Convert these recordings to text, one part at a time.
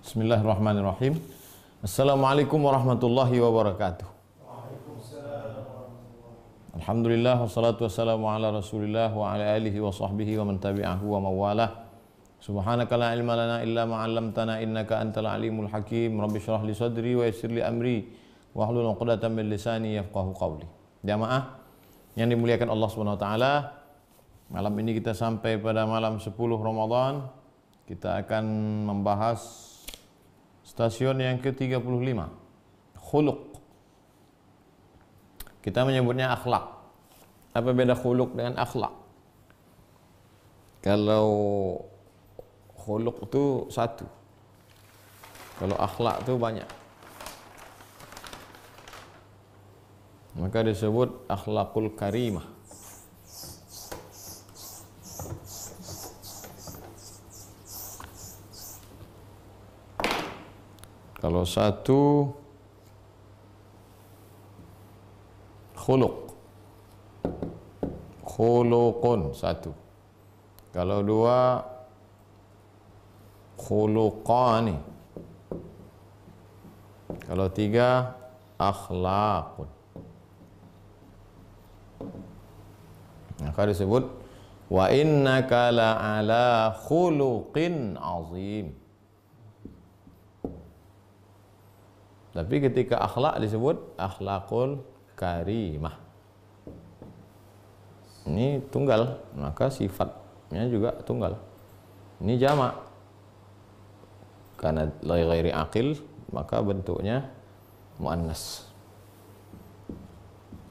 Bismillahirrahmanirrahim. Assalamualaikum warahmatullahi wabarakatuh. Alhamdulillah wassalatu wassalamu ala Rasulillah wa ala alihi wa sahbihi wa man tabi'ahu wa mawalah. Subhanaka la ilma lana illa ma 'allamtana innaka antal alimul hakim. Rabbi shrah li sadri wa yassir li amri wa hlul 'uqdatam min lisani yafqahu qawli. Jamaah yang dimuliakan Allah Subhanahu wa taala, malam ini kita sampai pada malam 10 Ramadan. Kita akan membahas stasiun yang ke-35, khuluq. Kita menyebutnya akhlak. Apa beda khuluq dengan akhlak? Kalau khuluq itu satu, kalau akhlak itu banyak. Maka disebut akhlakul karimah. Kalau satu khuluq, khuluqun satu. Kalau dua khuluqani. Kalau tiga akhlaqun. Maka disebut wa innaka la'ala khuluqin azim. Tapi ketika akhlak disebut akhlakul karimah. Ini tunggal, maka sifatnya juga tunggal. Ini jamak. Karena ghairi aqil, maka bentuknya muannas.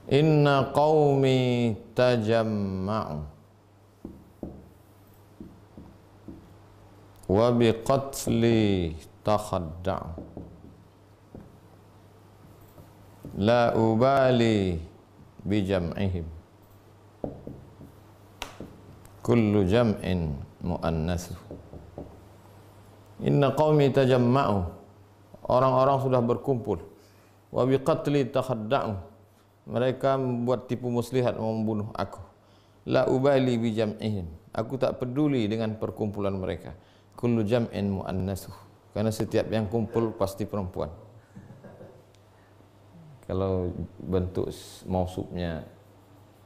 Inna qaumi tajamma'u wa biqatli takhadda'u la ubali bijam'ihim kullu jam'in muannas. Inna qaumi tajamma'u, orang-orang sudah berkumpul, wa biqatli takhadda'u, mereka membuat tipu muslihat mau membunuh aku. La ubali bijam'ihim, aku tak peduli dengan perkumpulan mereka. Kullu jam'in muannas, karena setiap yang kumpul pasti perempuan. Kalau bentuk mausubnya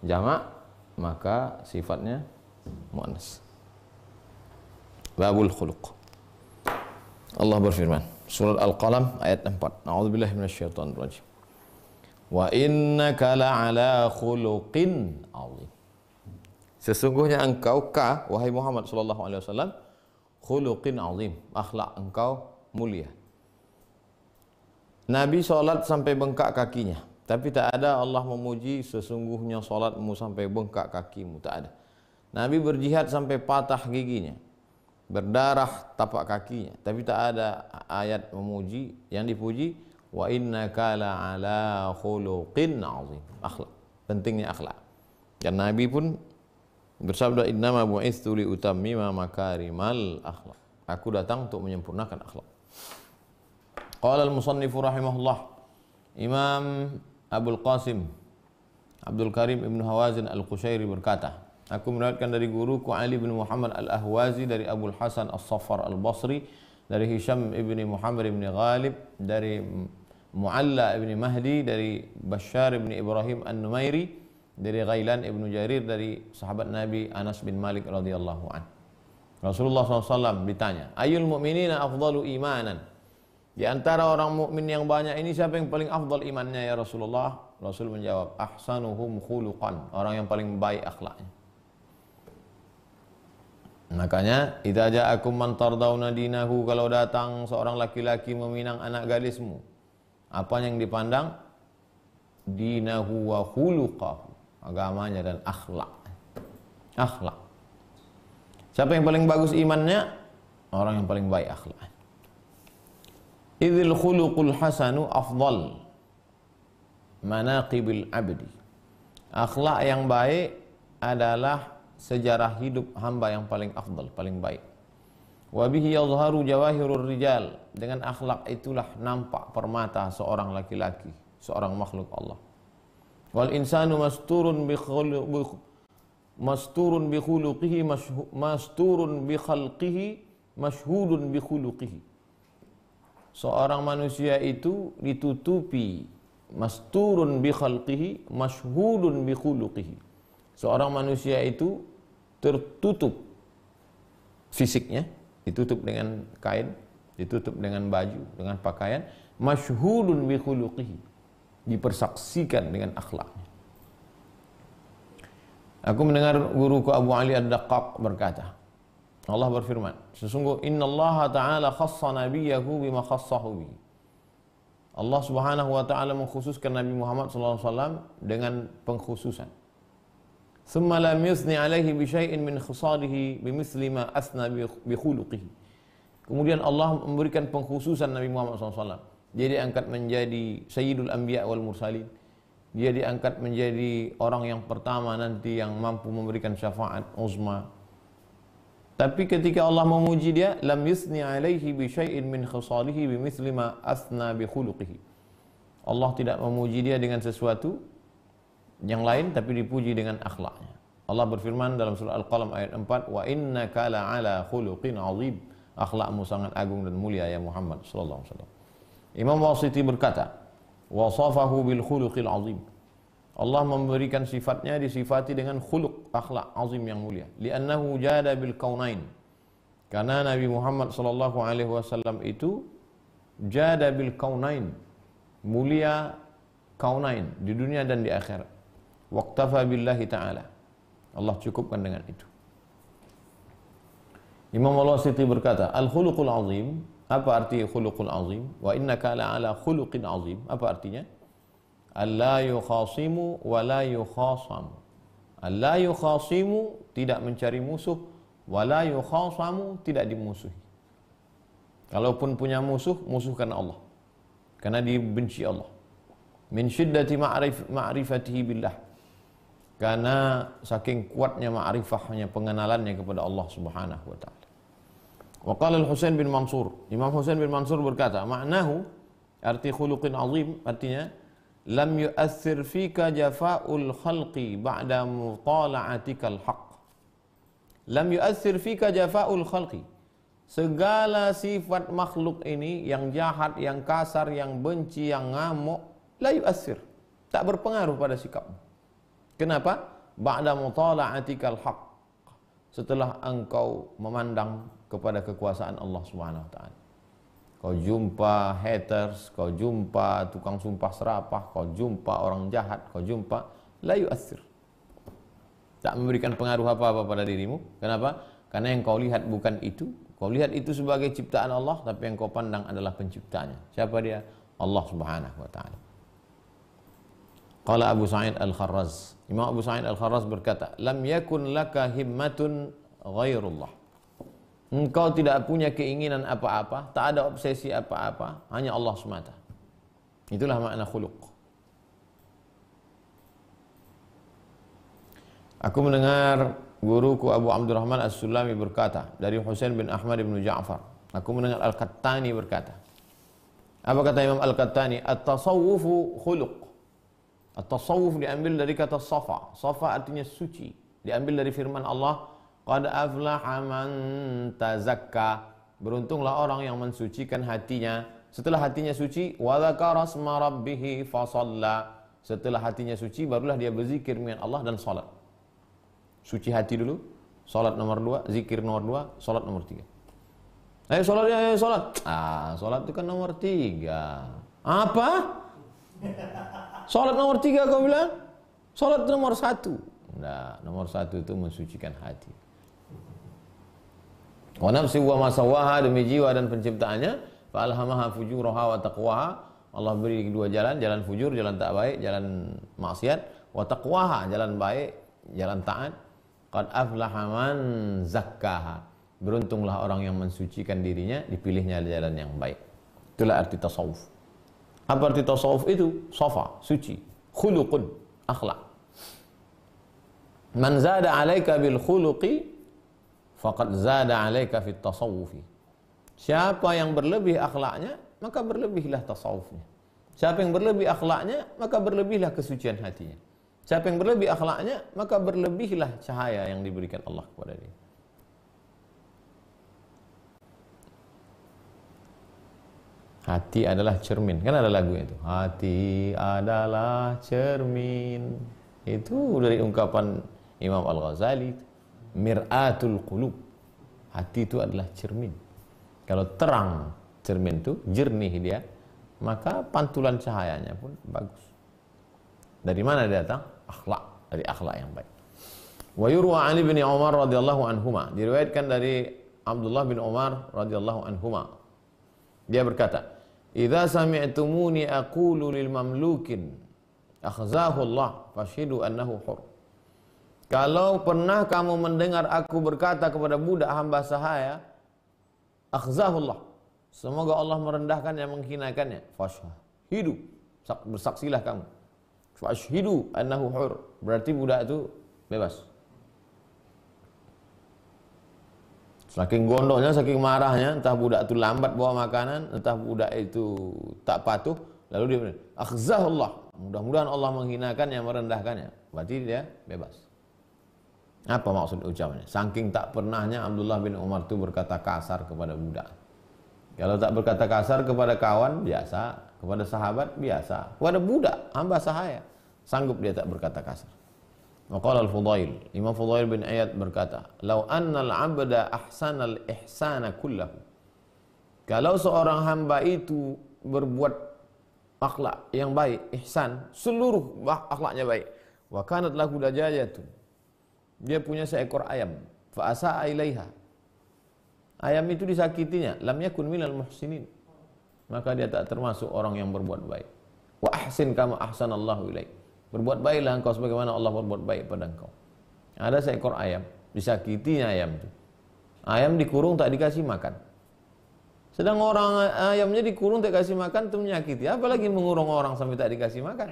jamak, maka sifatnya muannas. Babul khuluq. Allah berfirman, surat Al-Qalam ayat 4. A'udzubillahi minasyaitonir rajim. Wa innaka la'ala khuluqin 'azim. Sesungguhnya engkau wahai Muhammad sallallahu alaihi wasallam, khuluqin 'azim, akhlak engkau mulia. Nabi sholat sampai bengkak kakinya, tapi tak ada Allah memuji sesungguhnya sholatmu sampai bengkak kakimu, tak ada. Nabi berjihad sampai patah giginya, berdarah tapak kakinya, tapi tak ada ayat memuji. Yang dipuji wa innaka la'ala khuluqin 'azim, akhlak, pentingnya akhlak. Dan Nabi pun bersabda, innama bu'itsu li utammima makarimal akhlak, aku datang untuk menyempurnakan akhlak. Qala al-musannifu rahimahullah, Imam Abul Qasim Abdul Karim Ibn Hawazin Al-Qushairi berkata, aku meriwayatkan dari guruku Ali bin Muhammad Al-Ahwazi dari Abul Hasan As-Saffar Al-Basri, dari Hisham ibn Muhammad ibn Ghalib, dari Mu'alla ibn Mahdi, dari Bashar ibn Ibrahim An-Numairi, dari Ghailan ibn Jarir, dari sahabat Nabi Anas bin Malik radhiyallahu anhu. Rasulullah SAW ditanya, ayul mu'minina afdalu imanan, di antara orang mukmin yang banyak ini siapa yang paling afdal imannya ya Rasulullah? Rasul menjawab, ahsanuhum khuluqan, orang yang paling baik akhlaknya. Makanya idza ja'akum man tardawna dinahu, kalau datang seorang laki-laki meminang anak gadismu, apa yang dipandang? Dinahu wa khuluqahu, agamanya dan akhlak. Akhlak. Siapa yang paling bagus imannya? Orang yang paling baik akhlaknya. Idzil khuluqul hasanu afdal manaqibil abdi, akhlak yang baik adalah sejarah hidup hamba yang paling afdal, paling baik. Wa bihi yazharu jawahirur rijal, dengan akhlak itulah nampak permata seorang laki-laki, seorang makhluk Allah. Wal insanu masturun bi khuluqihi masturun bi khalqihi mashhudun bi khuluqihi. seorang manusia itu ditutupi, masturun bi khalqihi, mashhudun bi khuluqihi. Seorang manusia itu tertutup fisiknya, ditutup dengan kain, ditutup dengan baju, dengan pakaian, mashhudun bi khuluqihi, dipersaksikan dengan akhlaknya. Aku mendengar guruku Abu Ali Ad-Daqqaq berkata, Allah berfirman, sesungguhnya innallaha ta'ala khassa nabiyahu bima khassahu bihi. Allah Subhanahu wa taala mengkhususkan Nabi Muhammad sallallahu alaihi wasallam dengan pengkhususan. Tsumma lam yusni alaihi bi syai'in min khisalihi bimithli ma asna bi khuluqihi. Kemudian Allah memberikan pengkhususan Nabi Muhammad sallallahu alaihi wasallam. Dia diangkat menjadi Sayyidul Anbiya wal Mursalin. Dia diangkat menjadi orang yang pertama nanti yang mampu memberikan syafaat uzma. Tapi ketika Allah memuji dia, lam yusni alaihi bi syai'in min khisalihi bimithli ma asna bi khuluqihi. Allah tidak memuji dia dengan sesuatu yang lain, tapi dipuji dengan akhlaknya. Allah berfirman dalam surah Al-Qalam ayat 4, wa innaka la'ala khuluqin 'azim. Akhlakmu sangat agung dan mulia ya Muhammad sallallahu alaihi wasallam. Imam Wasiti berkata, wasafahu bil khuluqil azim. Allah memberikan sifatnya disifati dengan khuluq, akhlak azim yang mulia. Li'annahu jada bil kaunain. Karena Nabi Muhammad sallallahu alaihi wasallam itu jada bil kaunain, mulia kaunain di dunia dan di akhirat. Waqtafa billahi ta'ala. Allah cukupkan dengan itu. Imam Al-Wasiti berkata, al-khuluqul azim. Apa arti khuluqul azim? Wa innaka la'ala khuluqin azim. Apa artinya? Alla yukhasimu wa la yukhasamu. Alla yukhasimu, tidak mencari musuh, wa la yukhasamu, tidak dimusuhi. Kalaupun punya musuh, musuh karena Allah, karena dibenci Allah. Min syiddati ma'rifatihi billah, karena saking kuatnya ma'rifahnya, pengenalannya kepada Allah Subhanahu wa ta'ala. Wa qala al-Husain bin Mansur, Imam Husain bin Mansur berkata, ma'nahu, arti khuluqin azim, artinya lam yu'athir fika jafa'ul khalqi ba'da mutala'atikal haqq. Lam yu'athir fika jafa'ul khalqi. Segala sifat makhluk ini, yang jahat, yang kasar, yang benci, yang ngamuk, la yu'athir, tak berpengaruh pada sikapmu. Kenapa? Ba'da mutala'atikal haqq, setelah engkau memandang kepada kekuasaan Allah Subhanahu wa taala. Kau jumpa haters, kau jumpa tukang sumpah serapah, kau jumpa orang jahat, kau jumpa, la yu'athir, tak memberikan pengaruh apa-apa pada dirimu. Kenapa? Karena yang kau lihat bukan itu. Kau lihat itu sebagai ciptaan Allah, tapi yang kau pandang adalah penciptanya. Siapa dia? Allah Subhanahu wa taala. Qala Abu Sa'id Al-Kharraz, Imam Abu Sa'id Al-Kharraz berkata, lam yakun laka himmatun ghairullah. Engkau tidak punya keinginan apa-apa, tak ada obsesi apa-apa, hanya Allah semata. Itulah makna khuluq. Aku mendengar guruku Abu Abdurrahman As-Sulami berkata dari Husain bin Ahmad bin Ja'far. Aku mendengar Al-Qattani berkata. Apa kata Imam Al-Qattani? At-tasawwufu khuluq. At-tasawwuf diambil dari kata safa. Safa artinya suci. Diambil dari firman Allah, qad aflaha man tazakka. Beruntunglah orang yang mensucikan hatinya. Setelah hatinya suci, wa dzakara asma rabbih fa shalla. Setelah hatinya suci, barulah dia berzikir dengan Allah dan salat. Suci hati dulu, salat nomor 2, zikir nomor 2, salat nomor 3. Ayo salat, ayo salat. Salat itu kan nomor 3. Apa? Salat nomor 3 kau bilang? Salat nomor 1. Nah, nomor 1 itu mensucikan hati. Wa nafsi wa ma sawaha, demi jiwa dan penciptaannya, fa alhamaha fujuraha wa taqwaha. Allah beri dua jalan, jalan fujur, jalan tak baik, jalan maksiat, wa taqwaha, jalan baik, jalan taat. Qad aflaha man zakkaha. Beruntunglah orang yang mensucikan dirinya, dipilihnya jalan yang baik. Itulah arti tasawuf. Apa arti tasawuf itu? Safa, suci. Khuluqun, akhlak. Man zada alaika bil khuluqi faqad zada alaika fit tasawufi. Siapa yang berlebih akhlaknya, maka berlebihlah tasawufnya. Siapa yang berlebih akhlaknya, maka berlebihlah kesucian hatinya. Siapa yang berlebih akhlaknya, maka berlebihlah cahaya yang diberikan Allah kepada dia. Hati adalah cermin. Kan ada lagu itu. Hati adalah cermin. Itu dari ungkapan Imam Al-Ghazali. Mir'atul qulub. Hati itu adalah cermin. Kalau terang cermin itu, jernih dia, maka pantulan cahayanya pun bagus. Dari mana dia datang? Akhlak. Dari akhlak yang baik. Wa yurwa Ali bin Umar radhiyallahu anhuma. Diriwayatkan dari Abdullah bin Umar radhiyallahu anhuma. Dia berkata, "Idza sami'tumuni aqulu lil mamlukin akhzahu Allah fashidu annahu hur." Kalau pernah kamu mendengar aku berkata kepada budak hamba sahaya, akhzahu Allah, semoga Allah merendahkannya, menghinakannya, fashidu, bersaksilah kamu. Fashidu annahu hur, berarti budak itu bebas. Saking gondoknya, saking marahnya, entah budak itu lambat bawa makanan, entah budak itu tak patuh, lalu dia bilang, akhzahullah, mudah-mudahan Allah menghinakannya, merendahkannya. Berarti dia bebas. Apa maksud ucapannya? Saking tak pernahnya Abdullah bin Umar itu berkata kasar kepada budak. Kalau tak berkata kasar kepada kawan, biasa. Kepada sahabat, biasa. Kepada budak, hamba sahaya, sanggup dia tak berkata kasar. Maqala al-Fudail, Imam Fudail bin Iyad berkata, "Lau annal 'abda ahsanal ihsana kullahu." Kalau seorang hamba itu berbuat akhlak yang baik, ihsan, seluruh akhlaknya baik. Wa kanat lahu dajajatun. Dia punya seekor ayam, fa asaa ilaiha. Ayam itu disakitinya, lam yakun minal muhsinin. Maka dia tak termasuk orang yang berbuat baik. Wa ahsin kama ahsanallahu ilaik. Berbuat baiklah engkau sebagaimana Allah berbuat baik pada engkau. Ada seekor ayam, disakitinya ayam itu. Ayam dikurung tak dikasih makan. Sedang orang ayamnya dikurung tak kasih makan itu menyakiti. Apalagi mengurung orang sampai tak dikasih makan.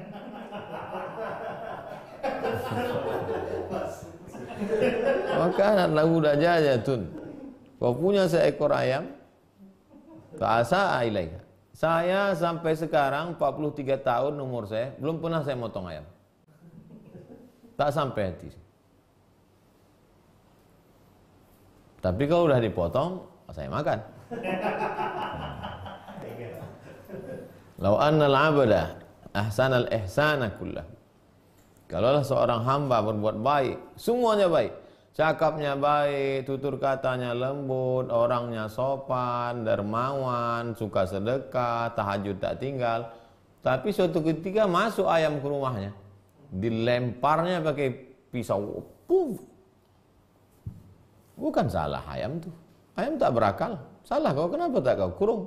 Maka lahu dajajatun. Kau punya seekor ayam, ta'asa ilaika. Saya sampai sekarang 43 tahun umur saya, belum pernah saya motong ayam. Tak sampai hati. Tapi kalau udah dipotong, saya makan. Lau annal 'abda ahsanal ihsana kullah. Kalaulah seorang hamba berbuat baik, semuanya baik. Cakapnya baik, tutur katanya lembut, orangnya sopan, dermawan, suka sedekah, tahajud tak tinggal. Tapi suatu ketika masuk ayam ke rumahnya, dilemparnya pakai pisau. Puff. Bukan salah ayam tuh. Ayam tak berakal. Salah kau, kenapa tak kau kurung?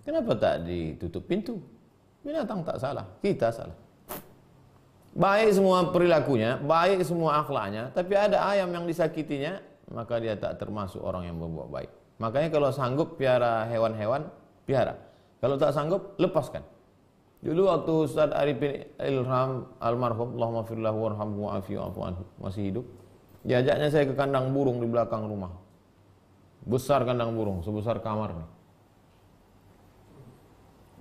Kenapa tak ditutup pintu? Binatang tak salah, kita salah. Baik semua perilakunya, baik semua akhlaknya, tapi ada ayam yang disakitinya, maka dia tak termasuk orang yang berbuat baik. Makanya kalau sanggup piara hewan-hewan, piara. Kalau tak sanggup, lepaskan. Dulu waktu Ustaz Arifin Ilham almarhum, Allahumma firlahu warhamhu wa'afi wa'afu anhu, masih hidup, diajaknya saya ke kandang burung di belakang rumah. Besar kandang burung, sebesar kamar nih.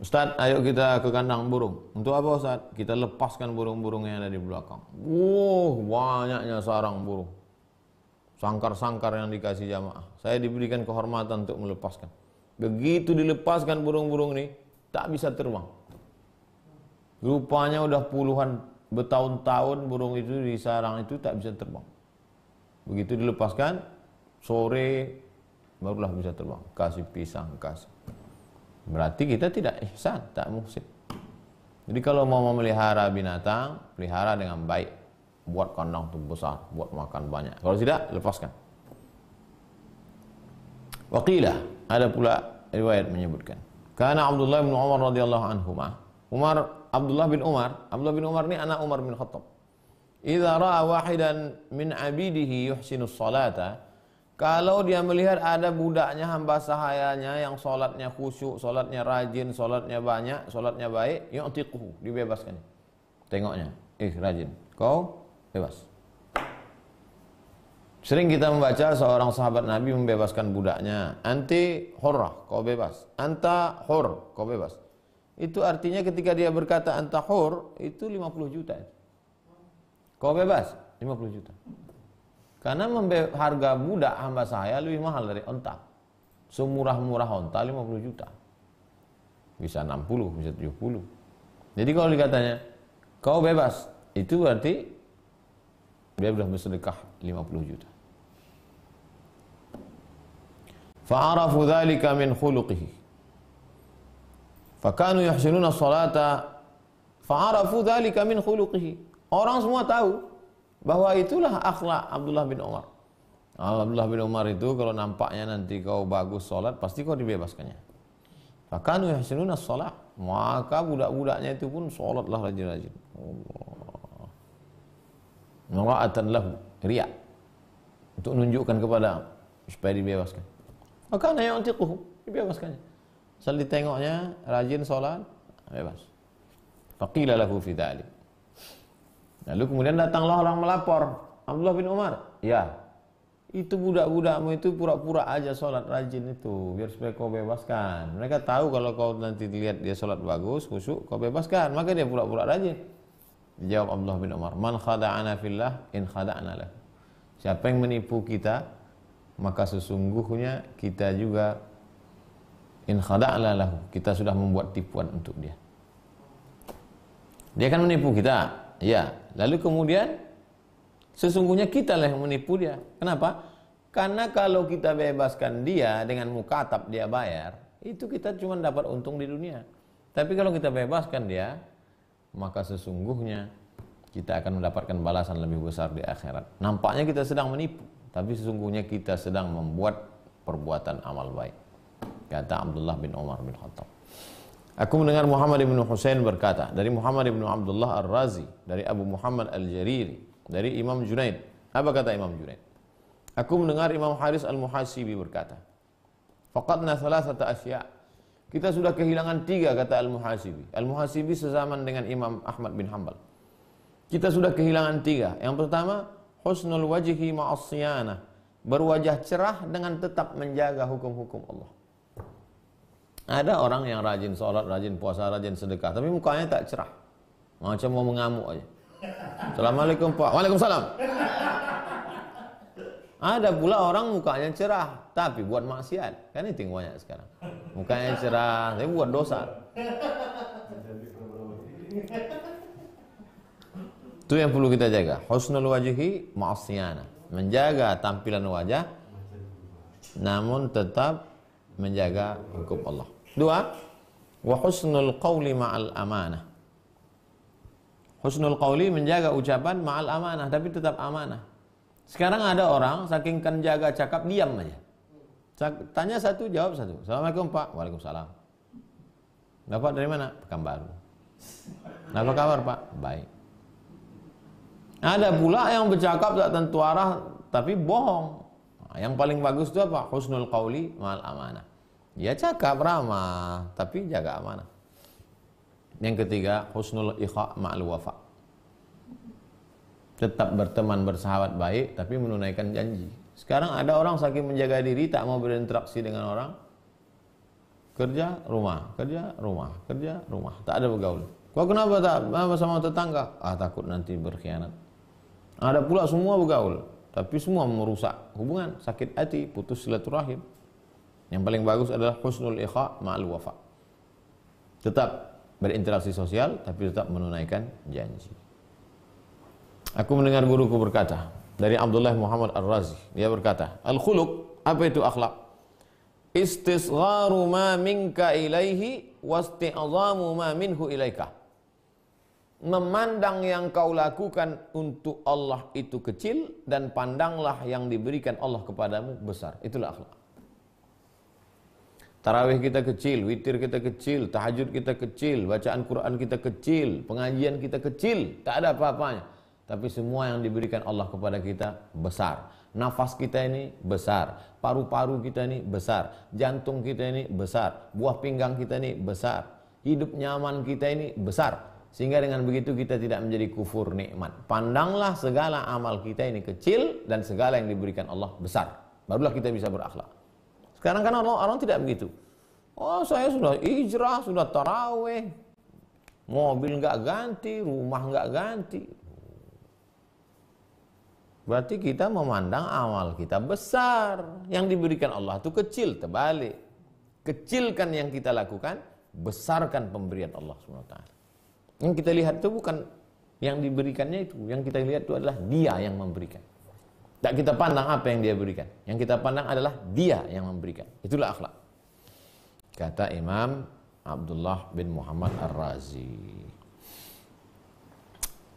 Ustaz, ayo kita ke kandang burung. Untuk apa Ustaz? Kita lepaskan burung-burung yang ada di belakang. Banyaknya sarang burung. Sangkar-sangkar yang dikasih jamaah. Saya diberikan kehormatan untuk melepaskan. Begitu dilepaskan burung-burung ini, tak bisa terbang. Rupanya udah puluhan bertahun-tahun burung itu di sarang itu tak bisa terbang. Begitu dilepaskan, sore barulah bisa terbang. Kasih pisang, kasih. Berarti kita tidak ihsan, tak muhsin. Jadi kalau mau memelihara binatang, pelihara dengan baik. Buat kandang tu besar, buat makan banyak. Kalau tidak, lepaskan. Waqilah, ada pula riwayat menyebutkan. Karena Abdullah bin Umar radhiyallahu anhuma, Abdullah bin Umar ni anak Umar bin Khattab. Idza ra'a wahidan min 'abidihi yuhsinus salata, kalau dia melihat ada budaknya, hamba sahayanya yang solatnya khusyuk, solatnya rajin, solatnya banyak, solatnya baik, yu'tiquhu, dibebaskan. Tengoknya, rajin, kau bebas. Sering kita membaca seorang sahabat Nabi membebaskan budaknya. Anti hurrah, kau bebas. Anta hur, kau bebas. Itu artinya ketika dia berkata anta hur, itu 50 juta. Kau bebas, 50 juta. Karena harga budak hamba saya lebih mahal dari onta. Semurah-murah onta 50 juta. bisa 60, bisa 70. Jadi kalau dikatanya kau bebas, itu berarti dia sudah bersedekah 50 juta. Fa'arafu dzalika min khuluqihi. Fakanu yuhsinuna as-salata fa'arafu dzalika min khuluqihi. Orang semua tahu bahwa itulah akhlak Abdullah bin Umar. Abdullah bin Umar itu kalau nampaknya nanti kau bagus salat, pasti kau dibebaskannya. Fakanu yuhsinuna as-salat. Maka budak-budaknya itu pun salatlah rajin-rajin. Allah. Mura'atan lahu, riya. Untuk menunjukkan kepada supaya dibebaskan. Maka yang untiquhu, dibebaskannya. Asal ditengoknya rajin salat, bebas. Faqila lahu fi dzalik. Lalu kemudian datanglah orang melapor, Abdullah bin Umar, ya, itu budak-budakmu itu pura-pura aja sholat rajin itu, biar supaya kau bebaskan. Mereka tahu kalau kau nanti dilihat dia sholat bagus, khusyuk, kau bebaskan, maka dia pura-pura rajin. Dijawab Abdullah bin Umar, man khada'ana fillah, in khada'na lahu. Siapa yang menipu kita, maka sesungguhnya kita juga in khada'na lahu, kita sudah membuat tipuan untuk dia. Dia akan menipu kita, ya. Lalu kemudian sesungguhnya kita lah yang menipu dia. Kenapa? Karena kalau kita bebaskan dia dengan mukatab dia bayar, itu kita cuma dapat untung di dunia. Tapi kalau kita bebaskan dia, maka sesungguhnya kita akan mendapatkan balasan lebih besar di akhirat. Nampaknya kita sedang menipu, tapi sesungguhnya kita sedang membuat perbuatan amal baik. Kata Abdullah bin Umar bin Khattab. Aku mendengar Muhammad bin Husain berkata, dari Muhammad bin Abdullah Ar-Razi, dari Abu Muhammad Al-Jariri, dari Imam Junaid. Apa kata Imam Junaid? Aku mendengar Imam Haris Al-Muhasibi berkata, faqadna thalathata asya'. Kita sudah kehilangan 3, kata Al-Muhasibi. Al-Muhasibi sezaman dengan Imam Ahmad bin Hanbal. Kita sudah kehilangan 3. Yang pertama, husnul wajhi ma'as-siyanah. Berwajah cerah dengan tetap menjaga hukum-hukum Allah. Ada orang yang rajin sholat, rajin puasa, rajin sedekah, tapi mukanya tak cerah. Macam mau mengamuk aja. Assalamualaikum Pak. Waalaikumsalam. Ada pula orang mukanya cerah, tapi buat maksiat. Kan itu yang banyak sekarang. Mukanya cerah, tapi buat dosa. Itu yang perlu kita jaga. Husnul wajhi ma'asiyana. Menjaga tampilan wajah, namun tetap menjaga hukum Allah. 2, wa husnul qawli ma'al amanah. Husnul qawli menjaga ucapan ma'al amanah, tapi tetap amanah. Sekarang ada orang saking kan jaga cakap diam aja. Tanya satu, jawab satu. Assalamualaikum Pak. Waalaikumsalam. Bapak dari mana? Pekanbaru. Apa kabar Pak? Baik. Ada pula yang bercakap tak tentu arah tapi bohong. Yang paling bagus itu apa? Husnul qawli ma'al amanah. Dia cakap ramah, tapi jaga amanah. Yang ketiga, husnul ikha ma'al wafa. Tetap berteman, bersahabat baik, tapi menunaikan janji. Sekarang ada orang saking menjaga diri, tak mau berinteraksi dengan orang. Kerja, rumah, kerja, rumah, kerja, rumah. Tak ada bergaul. Kau kenapa tak sama tetangga? Takut nanti berkhianat. Ada pula semua bergaul, tapi semua merusak hubungan, sakit hati, putus silaturahim. Yang paling bagus adalah husnul ikha ma'al wafa. Tetap berinteraksi sosial, tapi tetap menunaikan janji. Aku mendengar guruku berkata, dari Abdullah Muhammad Ar-Razi, dia berkata, al-khuluq, apa itu akhlak? Istisgharu ma minka ilaihi wasti'azamu ma minhu ilaika. Memandang yang kau lakukan untuk Allah itu kecil, dan pandanglah yang diberikan Allah kepadamu besar. Itulah akhlak. Tarawih kita kecil, witir kita kecil, tahajud kita kecil, bacaan Quran kita kecil, pengajian kita kecil, tak ada apa-apanya. Tapi semua yang diberikan Allah kepada kita besar. Nafas kita ini besar, paru-paru kita ini besar, jantung kita ini besar, buah pinggang kita ini besar, hidup nyaman kita ini besar. Sehingga dengan begitu kita tidak menjadi kufur nikmat. Pandanglah segala amal kita ini kecil dan segala yang diberikan Allah besar. Barulah kita bisa berakhlak. Sekarang kan orang tidak begitu. Oh, saya sudah hijrah, sudah taraweh, mobil nggak ganti, rumah nggak ganti. Berarti kita memandang amal kita besar, yang diberikan Allah itu kecil. Terbalik, kecilkan yang kita lakukan, besarkan pemberian Allah SWT. Yang kita lihat itu bukan yang diberikannya itu, yang kita lihat itu adalah Dia yang memberikan. Tak kita pandang apa yang Dia berikan, yang kita pandang adalah Dia yang memberikan. Itulah akhlak. Kata Imam Abdullah bin Muhammad Ar-Razi.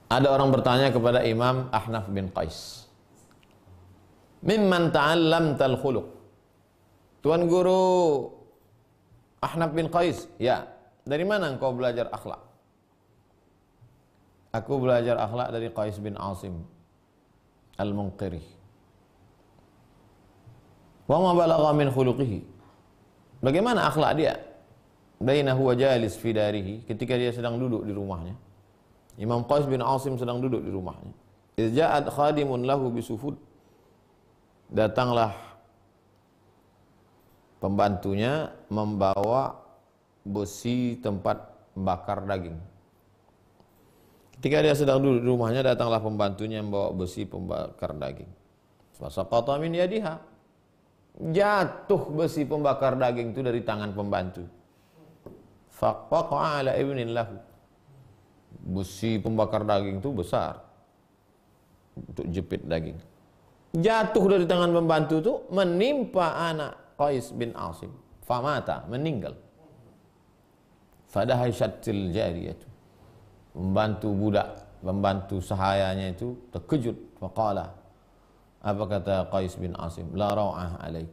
Ada orang bertanya kepada Imam Ahnaf bin Qais, mimman ta'allamtal khuluq? Tuan Guru Ahnaf bin Qais, ya, dari mana engkau belajar akhlak? Aku belajar akhlak dari Qais bin Asim Al-Munqiri. Wa ma balagha min khuluqihi. Bagaimana akhlak dia? Bainahu wa jalis fi darihi, ketika dia sedang duduk di rumahnya. Imam Qais bin Asim sedang duduk di rumahnya. Idz ja'at khadimun lahu bisufud. Datanglah pembantunya membawa besi tempat bakar daging. Ketika dia sedang duduk di rumahnya, datanglah pembantunya membawa besi pembakar daging. Fasaqata min yadiha. Jatuh besi pembakar daging itu dari tangan pembantu. Faqaqa ala ibnin lahu. Besi pembakar daging itu besar untuk jepit daging. Jatuh dari tangan pembantu itu menimpa anak Qais bin Asim. Famata, meninggal. Fadahasyatil jariyatu. Pembantu sahayanya itu terkejut. Faqala, apa kata Qais bin Asim? La ra'ah alaik.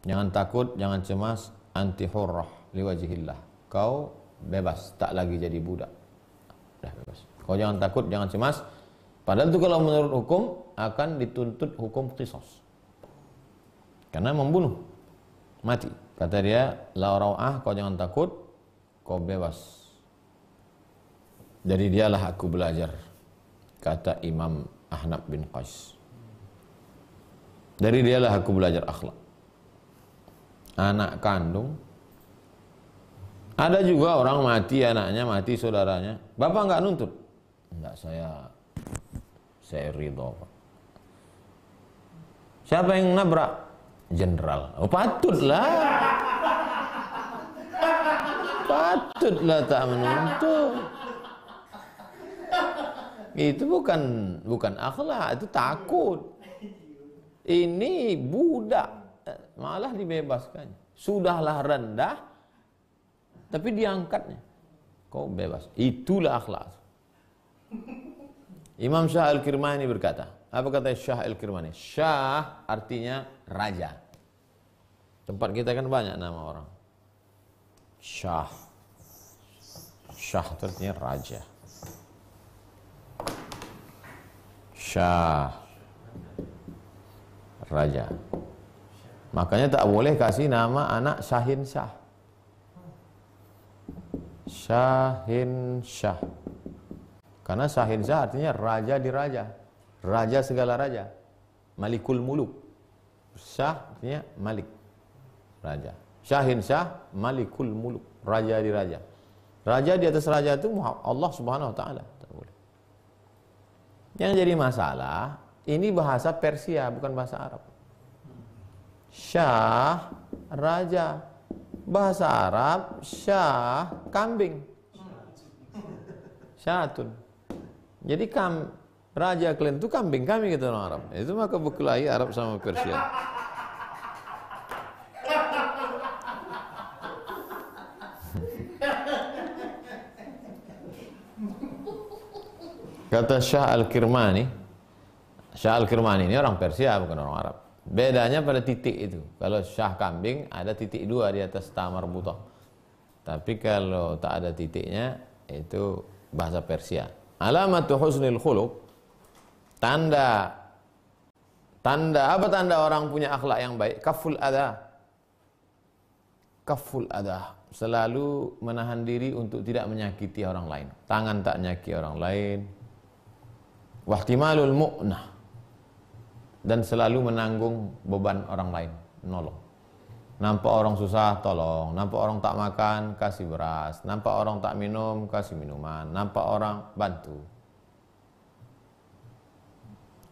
Jangan takut, jangan cemas. Anti hurrah liwajihillah. Kau bebas, tak lagi jadi budak. Dah bebas. Kau jangan takut, jangan cemas. Padahal itu kalau menurut hukum akan dituntut hukum qisas. Karena membunuh, mati. Kata dia, la ra'ah, kau jangan takut, kau bebas. Dari dialah aku belajar, kata Imam Ahnaf bin Qais. Dari dialah aku belajar akhlak. Anak kandung. Ada juga orang mati anaknya, mati saudaranya. Bapak enggak nuntut? Enggak, saya ridho, Pak. Siapa yang nabrak? Jenderal. Oh, patutlah. Patutlah tak menuntut. Itu bukan akhlak, itu takut. Ini budak, malah dibebaskan. Sudahlah rendah, tapi diangkatnya. Kau bebas. Itulah akhlak. Imam Syah Al-Kirmani berkata, apa kata Syah Al-Kirmani? Syah artinya raja. Tempat kita kan banyak nama orang. Syah. Syah itu artinya raja. Syah, raja. Makanya tak boleh kasih nama anak Syahin Syah. Syahin Syah. Karena Syahin Syah artinya raja di raja. Raja segala raja. Malikul muluk. Syah artinya malik. Raja. Syahin Syah, malikul muluk. Raja di raja. Raja di atas raja itu Allah Subhanahu wa taala. Yang jadi masalah, ini bahasa Persia, bukan bahasa Arab. Syah, raja. Bahasa Arab, syah, kambing. Syatun. Jadi raja kalian itu kambing kami, kata orang Arab. Itu maka berkelahi Arab sama Persia. Kata Syah Al-Kirmani, Syah Al-Kirmani ini orang Persia, bukan orang Arab. Bedanya pada titik itu. Kalau syah kambing ada titik 2 di atas ta marbutah. Tapi kalau tak ada titiknya, itu bahasa Persia. Alamatu husnil khuluq, tanda apa tanda orang punya akhlak yang baik? Kaful adha. Kaful adha, selalu menahan diri untuk tidak menyakiti orang lain. Tangan tak nyaki orang lain. Wahtimalul mu'nah, dan selalu menanggung beban orang lain, nolong. Nampak orang susah, tolong. Nampak orang tak makan, kasih beras. Nampak orang tak minum, kasih minuman. Nampak orang, bantu.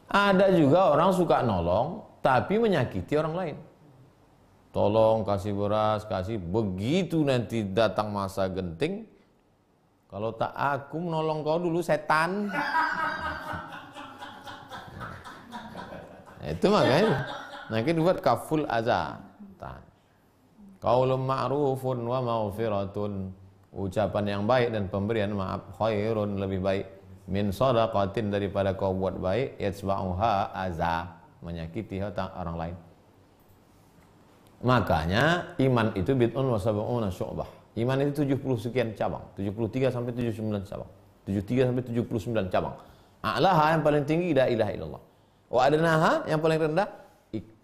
Ada juga orang suka nolong, tapi menyakiti orang lain. tolong kasih beras, kasih. Begitu nanti datang masa genting, kalau tak aku menolong kau dulu setan. Nah, itu makanya. Nah, kita buat kaful aza. Qaulun ma'rufun wa maghfiratun. Ucapan yang baik dan pemberian maaf khairun, lebih baik min shadaqatin, daripada kau buat baik yatsba'uha aza, menyakiti orang lain. Makanya iman itu bid'un wa sab'una syu'bah. Iman itu 70 sekian cabang, 73 sampai 79 cabang. 73 sampai 79 cabang. A'laha yang paling tinggi la ilaha illallah. Wa adnaha yang paling rendah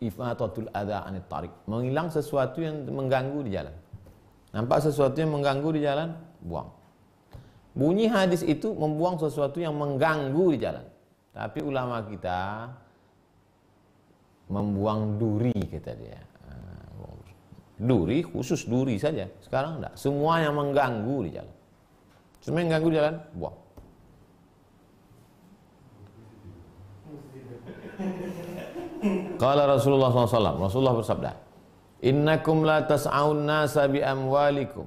ifatatul adza anit tariq, menghilang sesuatu yang mengganggu di jalan. Nampak sesuatu yang mengganggu di jalan, buang. Bunyi hadis itu membuang sesuatu yang mengganggu di jalan. Tapi ulama kita membuang duri, kata dia. Duri, khusus duri saja. Sekarang enggak. Semua yang mengganggu di jalan. Semua yang mengganggu di jalan, buang. Qala Rasulullah SAW, Rasulullah bersabda, innakum la tas'aun nasa bi amwalikum.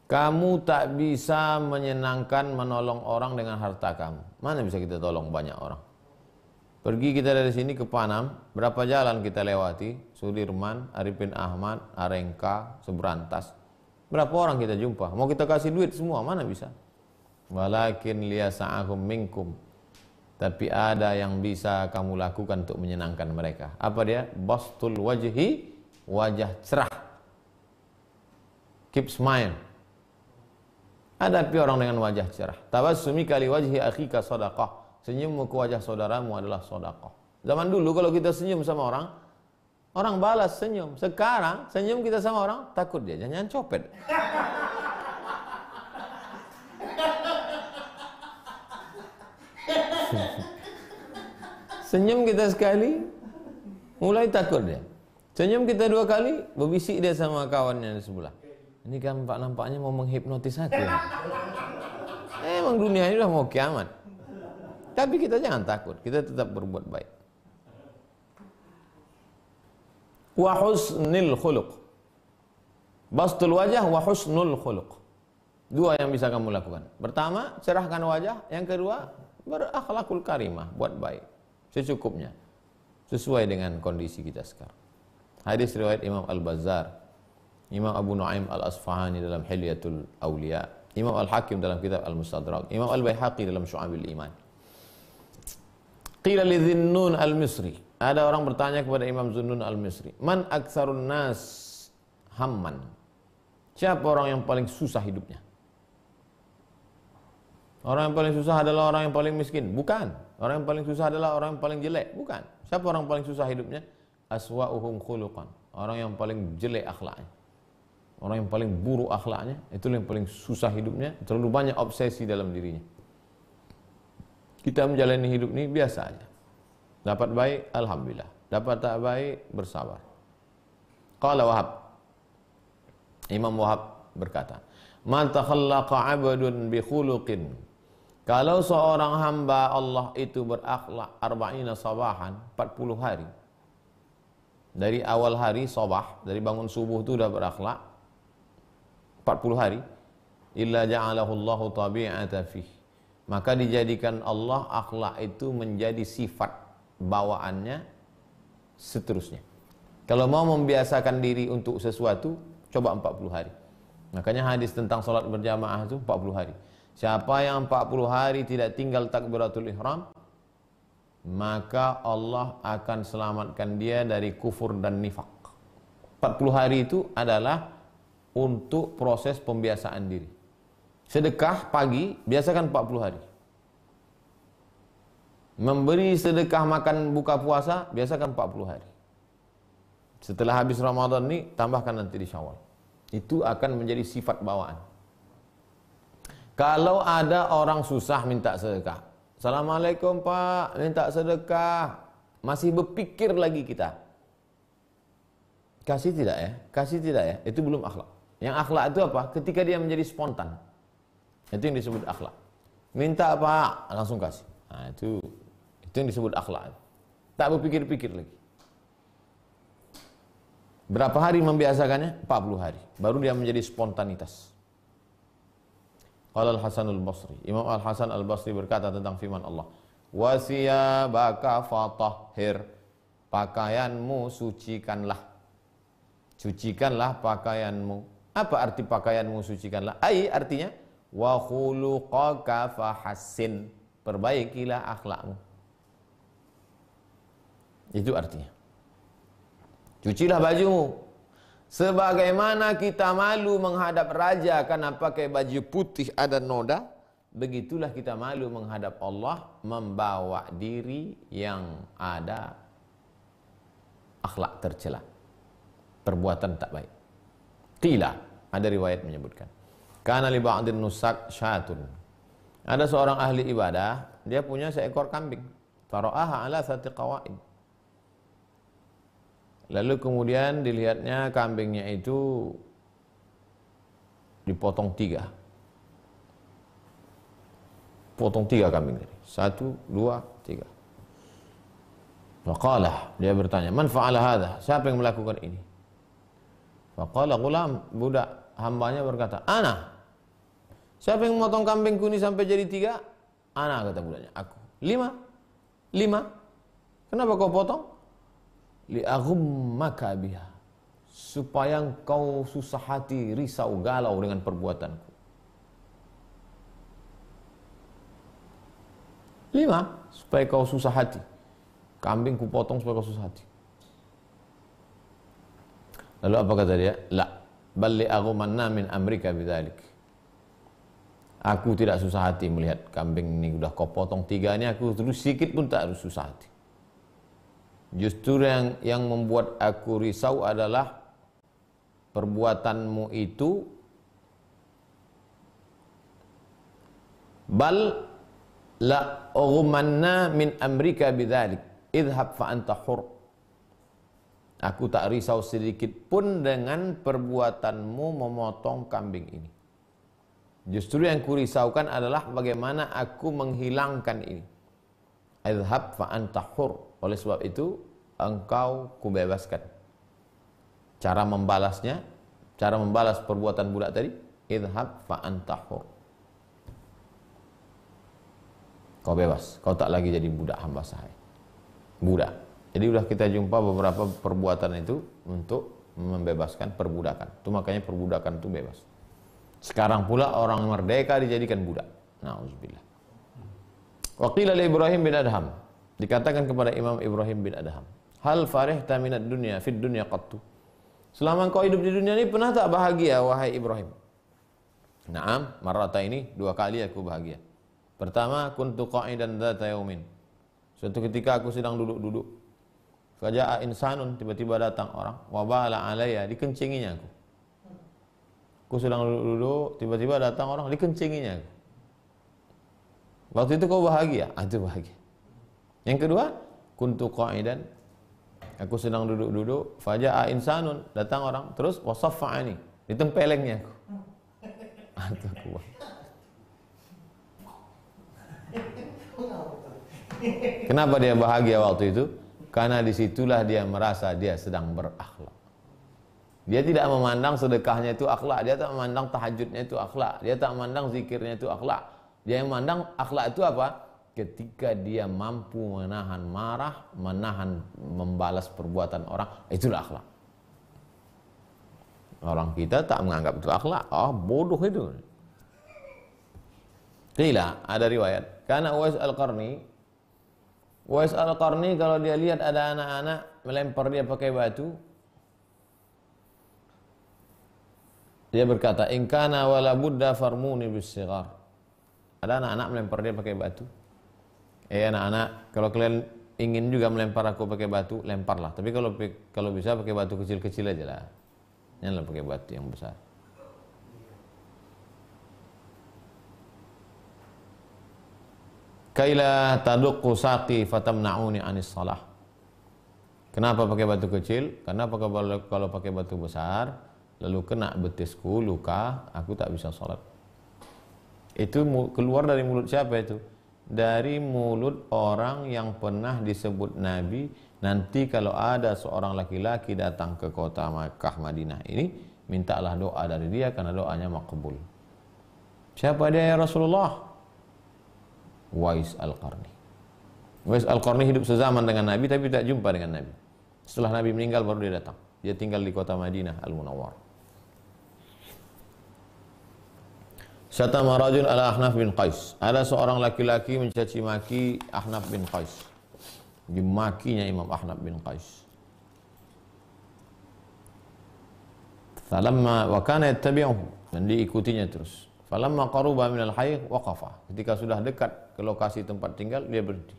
Kamu tak bisa menyenangkan, menolong orang dengan harta kamu. Mana bisa kita tolong banyak orang? Pergi kita dari sini ke Panam, berapa jalan kita lewati? Sudirman, Arifin Ahmad, Arengka, Seberantas. Berapa orang kita jumpa? Mau kita kasih duit semua, mana bisa? Walakin liyasa'ahum minkum. Tapi ada yang bisa kamu lakukan untuk menyenangkan mereka. Apa dia? Bastul wajhi, wajah cerah. Keep smile. Hadapi orang dengan wajah cerah. Tabassumi kali wajhi akhika sadaqah. Senyummu ke wajah saudaramu adalah sedekah. Zaman dulu kalau kita senyum sama orang, orang balas senyum. Sekarang senyum kita sama orang, takut dia jangan copet. Senyum kita sekali, mulai takut dia. Senyum kita dua kali, berbisik dia sama kawannya di sebelah. Ini kan nampaknya mau menghipnotis aku. Emang dunia ini udah mau kiamat. Tapi kita jangan takut, kita tetap berbuat baik. Wa husnul khuluq. Bastul wajah wa husnul khuluq. Dua yang bisa kamu lakukan. Pertama, cerahkan wajah. Yang kedua, berakhlakul karimah, buat baik secukupnya, sesuai dengan kondisi kita sekarang. Hadis riwayat Imam Al-Bazzar, Imam Abu Nuaim Al-Asfahani dalam Hilyatul Awliya, Imam Al-Hakim dalam kitab Al-Mustadrak, Imam Al-Baihaqi dalam Syu'abil Iman. Qila li Dhinnun Al-Misri, ada orang bertanya kepada Imam Dhunnun Al-Misri, man aktsarun nas hamman, siapa orang yang paling susah hidupnya? Orang yang paling susah adalah orang yang paling miskin? Bukan. Orang yang paling susah adalah orang yang paling jelek? Bukan. Siapa orang paling susah hidupnya? Aswa'uhum khuluqan, orang yang paling jelek akhlaknya, orang yang paling buruk akhlaknya, itu yang paling susah hidupnya. Terlalu banyak obsesi dalam dirinya. Kita menjalani hidup ini biasa aja. Dapat baik, alhamdulillah. Dapat tak baik, bersabar. Qala Wahab, Imam Wahab berkata, man takhallaqa 'abdun bi khuluqin, kalau seorang hamba Allah itu berakhlak 40 sabahan, 40 hari. Dari awal hari sabah, dari bangun subuh itu sudah berakhlak 40 hari, illa ja'alahu Allahu tabi'ata fih, maka dijadikan Allah akhlak itu menjadi sifat bawaannya seterusnya. Kalau mau membiasakan diri untuk sesuatu, coba 40 hari. Makanya hadis tentang salat berjamaah itu 40 hari. Siapa yang 40 hari tidak tinggal takbiratul ihram, maka Allah akan selamatkan dia dari kufur dan nifak. 40 hari itu adalah untuk proses pembiasaan diri. Sedekah pagi, biasakan 40 hari. Memberi sedekah makan buka puasa, biasakan 40 hari. Setelah habis Ramadan ini, tambahkan nanti di Syawal. Itu akan menjadi sifat bawaan. Kalau ada orang susah minta sedekah, Assalamualaikum Pak, minta sedekah, masih berpikir lagi kita, kasih tidak ya? Kasih tidak ya? Itu belum akhlak. Yang akhlak itu apa? Ketika dia menjadi spontan, itu yang disebut akhlak. Minta Pak, langsung kasih. Nah, itu yang disebut akhlak. Tak berpikir-pikir lagi. Berapa hari membiasakannya? 40 hari. Baru dia menjadi spontanitas. Qala Al-Hasan Al-Basri. Imam Al-Hasan Al-Basri berkata tentang firman Allah. Wasiyabaka fatahhir. Pakaianmu sucikanlah. Sucikanlah pakaianmu. Apa arti pakaianmu sucikanlah? Artinya wa khuluqaka fahassin. Perbaikilah akhlakmu. Itu artinya. Cucilah bajumu. Sebagaimana kita malu menghadap raja karena pakai baju putih ada noda, begitulah kita malu menghadap Allah membawa diri yang ada akhlak tercela, perbuatan tak baik. Qila, ada riwayat menyebutkan, kana li ba'din nusak syatun. Ada seorang ahli ibadah, dia punya seekor kambing. Fara'aha ala sati qawaid. Lalu kemudian dilihatnya kambingnya itu dipotong 3. Potong 3 kambing tadi. 1, 2, 3. Faqala, dia bertanya, man fa'ala hadha? Siapa yang melakukan ini? Faqala gulam, budak hambanya berkata, ana. Siapa yang memotong kambingku ini sampai jadi 3? Ana, kata budaknya, aku. 5. Kenapa kau potong? Li'aghummaka biha, supaya engkau susah hati, risau, galau dengan perbuatanku. 5, supaya kau susah hati. Kambing ku potong supaya kau susah hati. Lalu apa kata dia? La, bal li'aghumanna min amrika bidzalik. Aku tidak susah hati melihat kambing ini udah kau potong 3 ini, aku terus sedikit pun tak harus susah hati. Justru yang membuat aku risau adalah perbuatanmu itu. Bal la ughmanna min amrika bidzalik idhab fa anta hur. Aku tak risau sedikit pun dengan perbuatanmu memotong kambing ini. Justru yang kurisaukan adalah bagaimana aku menghilangkan ini. Idhab fa anta hur. Oleh sebab itu engkau kubebaskan. Cara membalasnya, cara membalas perbuatan budak tadi, idhab fa anta hur. Kau bebas, kau tak lagi jadi budak hamba sahaya. Budak. Jadi sudah kita jumpa beberapa perbuatan itu untuk membebaskan perbudakan. Itu makanya perbudakan itu bebas. Sekarang pula orang merdeka dijadikan budak. Nauzubillah. Wa qila li Ibrahim bin Adham. Dikatakan kepada Imam Ibrahim bin Adham, hal farihta minad dunya fid dunya qattu. Selama engkau hidup di dunia ini pernah tak bahagia wahai Ibrahim? Naam, marrata ini 2 kali aku bahagia. Pertama, kuntu qa'idan dzata yaumin. Suatu ketika aku sedang duduk-duduk. Faja'a insanun, tiba-tiba datang orang, wa bala alayya, dikencinginya aku. Aku sedang duduk-duduk, tiba-tiba datang orang, dikencinginya aku. Waktu itu kau bahagia? Itu bahagia. Yang kedua, kuntu qa'idan, aku sedang duduk-duduk, faja'a insanun, datang orang, terus wasaffa'ani, ditempelengnya aku. Itu aku. Kenapa dia bahagia waktu itu? Karena disitulah dia merasa dia sedang berakhlak. Dia tidak memandang sedekahnya itu akhlak, dia tak memandang tahajudnya itu akhlak, dia tak memandang zikirnya itu akhlak. Dia yang memandang akhlak itu apa? Ketika dia mampu menahan marah, menahan membalas perbuatan orang, itulah akhlak. Orang kita tak menganggap itu akhlak. Bodoh itu. Qila, ada riwayat, karena Uwais Al-Qarni kalau dia lihat ada anak-anak melempar dia pakai batu, dia berkata, in kana wala budda farmuni bis-sighar. Ada anak-anak melempar dia pakai batu. Anak-anak, kalau kalian ingin juga melempar aku pakai batu, lemparlah. Tapi kalau bisa pakai batu kecil-kecil aja lah. Janganlah pakai batu yang besar. Kaila taduqqu saqi fatamna'uni 'anis shalah. Kenapa pakai batu kecil? Karena kalau pakai batu besar, lalu kena betisku, luka, aku tak bisa salat. Itu keluar dari mulut siapa itu? Dari mulut orang yang pernah disebut Nabi nanti kalau ada seorang laki-laki datang ke kota Makkah Madinah ini, mintalah doa dari dia karena doanya makbul. Siapa dia ya Rasulullah? Wais Al-Qarni. Wais Al-Qarni hidup sezaman dengan Nabi tapi tak jumpa dengan Nabi. Setelah Nabi meninggal baru dia datang. Dia tinggal di kota Madinah Al-Munawwar. Syatama rajul ala Ahnaf bin Qais. Ada seorang laki-laki mencaci maki Ahnaf bin Qais. Dimakinya Imam Ahnaf bin Qais. Falamma wa kana yattabi'uhu, dan diikutinya terus. Falamma qaruba minal hayy waqafa. Ketika sudah dekat ke lokasi tempat tinggal, dia berhenti.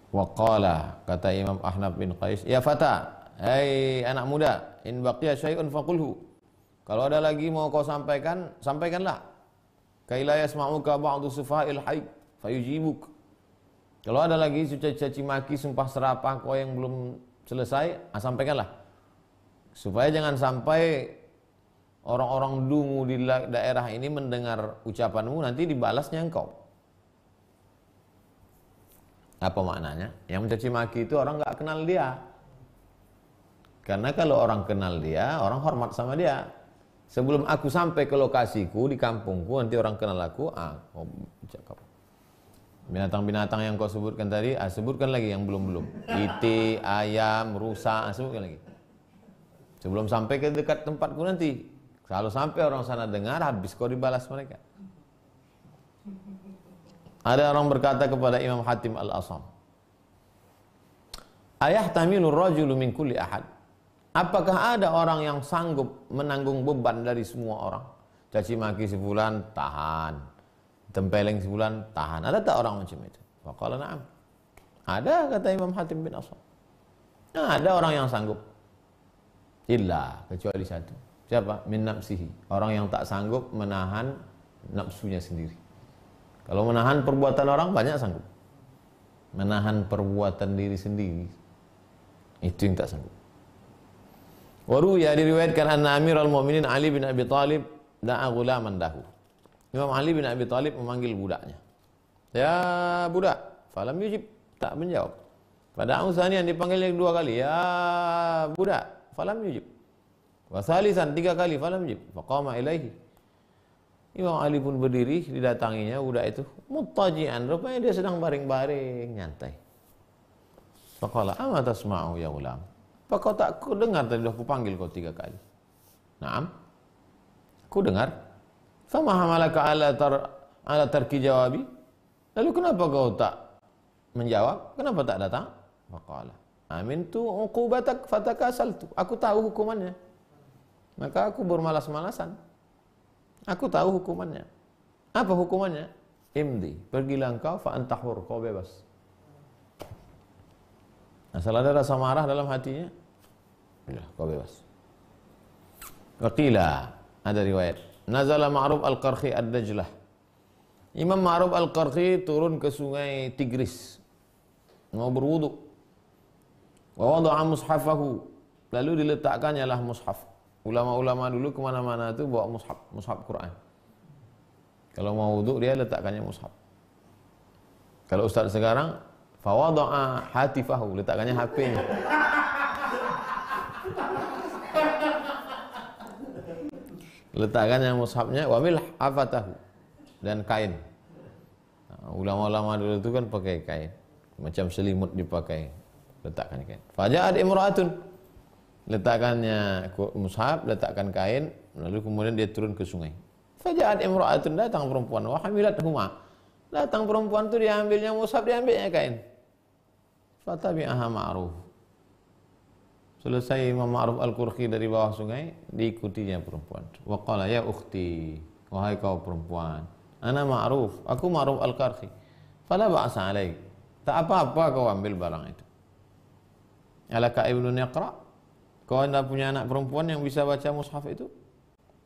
Wa qala, kata Imam Ahnaf bin Qais, ya fata, hai anak muda, in baqiya syai'un faqulhu. Kalau ada lagi mau kau sampaikan, sampaikanlah. Kaila yasma'uka ba'du sufaha'il hayy fayujibuk. Kalau ada lagi caci maki, sumpah serapah kau yang belum selesai, sampaikanlah. Supaya jangan sampai orang-orang dungu di daerah ini mendengar ucapanmu, nanti dibalasnya engkau. Apa maknanya? Yang mencaci maki itu orang nggak kenal dia. Karena kalau orang kenal dia, orang hormat sama dia. Sebelum aku sampai ke lokasiku di kampungku, nanti orang kenal aku, cakap. Binatang-binatang yang kau sebutkan tadi, sebutkan lagi yang belum-belum. Iti, ayam, rusa, sebutkan lagi. Sebelum sampai ke dekat tempatku nanti. Kalau sampai orang sana dengar, habis kau dibalas mereka. Ada orang berkata kepada Imam Hatim Al-Asam, ayah tamilur rajulu min kulli ahad. Apakah ada orang yang sanggup menanggung beban dari semua orang? Caci maki sebulan, tahan. Tempeleng sebulan, tahan. Ada tak orang macam itu? Faqala na'am. Ada, kata Imam Hatim bin Asam. Ada orang yang sanggup. Illa, kecuali satu. Siapa? Min nafsihi. Orang yang tak sanggup menahan nafsunya sendiri. Kalau menahan perbuatan orang, banyak sanggup. Menahan perbuatan diri sendiri, itu yang tak sanggup. Waruya, diriwayatkan anna Amirul Mukminin Ali bin Abi Thalib da'a ghulaman lahu. Imam Ali bin Abi Thalib memanggil budaknya. Ya budak, falam yujib, tak menjawab. Pada Ausanian dipanggilnya 2 kali. Ya budak, falam yujib. Wa salisan 3 kali, falam yujib. Faqama ilaihi. Imam Ali pun berdiri, didatanginya budak itu. Muttaji'an, rupanya dia sedang baring-baring, nyantai. Faqala ama tasma'u ya ulam. Apa kau tak ku dengar tadi aku panggil kau 3 kali? Naam. Ku dengar. Fama hamalaka ala tarki jawabi? Lalu kenapa kau tak menjawab? Kenapa tak datang? Faqala amintu uqubatak fatakasaltu. Aku tahu hukumannya. Maka aku bermalas-malasan. Aku tahu hukumannya. Apa hukumannya? Imdi, pergilah engkau fa antahur, kau bebas. Asal ada rasa marah dalam hatinya, ya, kau bebas. Waqila, ada riwayat, nazala Ma'ruf Al-Qarhi Ad-Dajlah. Imam Ma'ruf Al-Qarhi turun ke sungai Tigris, mau berwudu. Wa wada'a mushafahu, lalu diletakkannya lah mushaf. Ulama-ulama dulu kemana-mana itu bawa mushaf Quran. Kalau mau wudu dia letakkannya mushaf. Kalau ustaz sekarang, fawada'a hatifahu, letakkannya HP-nya. Letakkannya mushafnya, wamil afatahu, dan kain. Ulama-ulama dulu itu kan pakai kain, macam selimut dipakai, letakkannya kain. Faja'at imra'atun, letakkannya mushaf, letakkan kain, lalu kemudian dia turun ke sungai. Faja'at imra'atun, datang perempuan, wa hamilat huma, datang perempuan itu diambilnya mushaf, diambilnya kain. Fatabi'aha Ma'ruf. Selesai Imam Ma'ruf Al-Qarhi dari bawah sungai, diikutinya perempuan. Wa qala ya ukhti, wahai kau perempuan, ana Ma'ruf, aku Ma'ruf Al-Qarhi. Fala ba'sa alaik, tak apa-apa kau ambil barang itu. Alaka ibnun yaqra, kau anda punya anak perempuan yang bisa baca mushaf itu?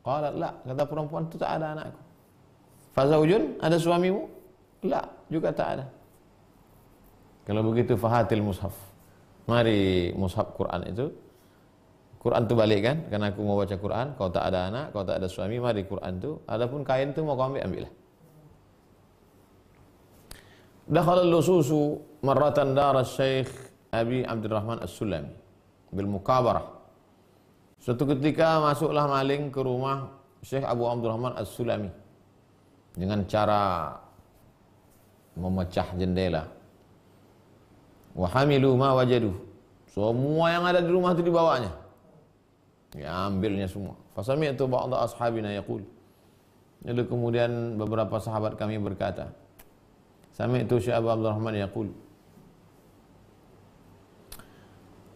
Qala la, kata perempuan itu tak ada anakku. Fazaujun, ada suamimu? La, juga tak ada. Kalau begitu fahatil mushaf. Mari mushaf Quran itu. Quran itu balik kan? Karena aku mau baca Quran, kau tak ada anak, kau tak ada suami, mari Quran itu. Adapun kain itu mau kau ambil, ambillah. Dakhala al-lususu marratan dar Syekh Abi Abdurrahman As-Sulami bil mukabarah. Suatu ketika masuklah maling ke rumah Syekh Abu Abdurrahman As-Sulami dengan cara memecah jendela. Wa hamilu ma wajadu. Semua yang ada di rumah itu dibawanya. Ya, ambilnya semua. Fasami'tu ba'da ashabina yaqul. Lalu kemudian beberapa sahabat kami berkata, sami'tu Syekh Abu Abdurrahman yaqul.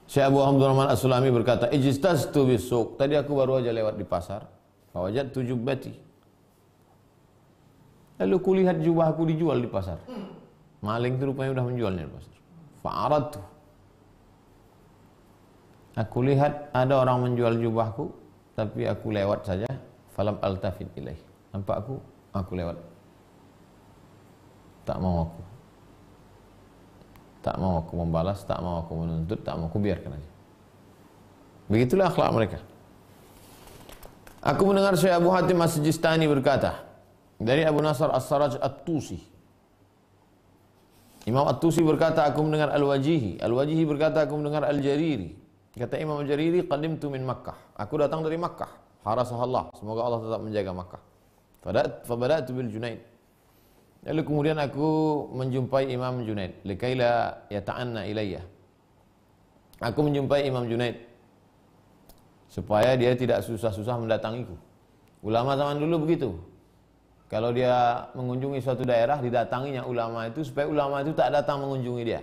Syekh Abu Abdurrahman As-Sulami berkata, ijtaztu bis-suq. Tadi aku baru aja lewat di pasar. Fawajadtu jubbati. Lalu kulihat jubahku dijual di pasar. Maling itu rupanya sudah menjualnya di pasar. Fa'aradtu. Aku lihat ada orang menjual jubahku, tapi aku lewat saja. Falam altafit ilaih. Nampak aku lewat. Tak mau aku. Tak mau aku membalas, tak mau aku menuntut, tak mau aku biarkan aja. Begitulah akhlak mereka. Aku mendengar Syekh Abu Hatim As-Sijistani berkata dari Abu Nasr As-Saraj At-Tusi. Imam At-Tusi berkata, aku mendengar Al-Wajihi. Al-Wajihi berkata, aku mendengar Al-Jariri. Kata Imam Al-Jariri, qadimtu min Makkah. Aku datang dari Makkah. Harasahallah. Semoga Allah tetap menjaga Makkah. Fabada'tu bil Junaid. Lalu kemudian aku menjumpai Imam Junaid. Likaila yata'anna ilayya. Aku menjumpai Imam Junaid supaya dia tidak susah-susah mendatangiku. Ulama zaman dulu begitu. Kalau dia mengunjungi suatu daerah, didatanginya ulama itu supaya ulama itu tak datang mengunjungi dia,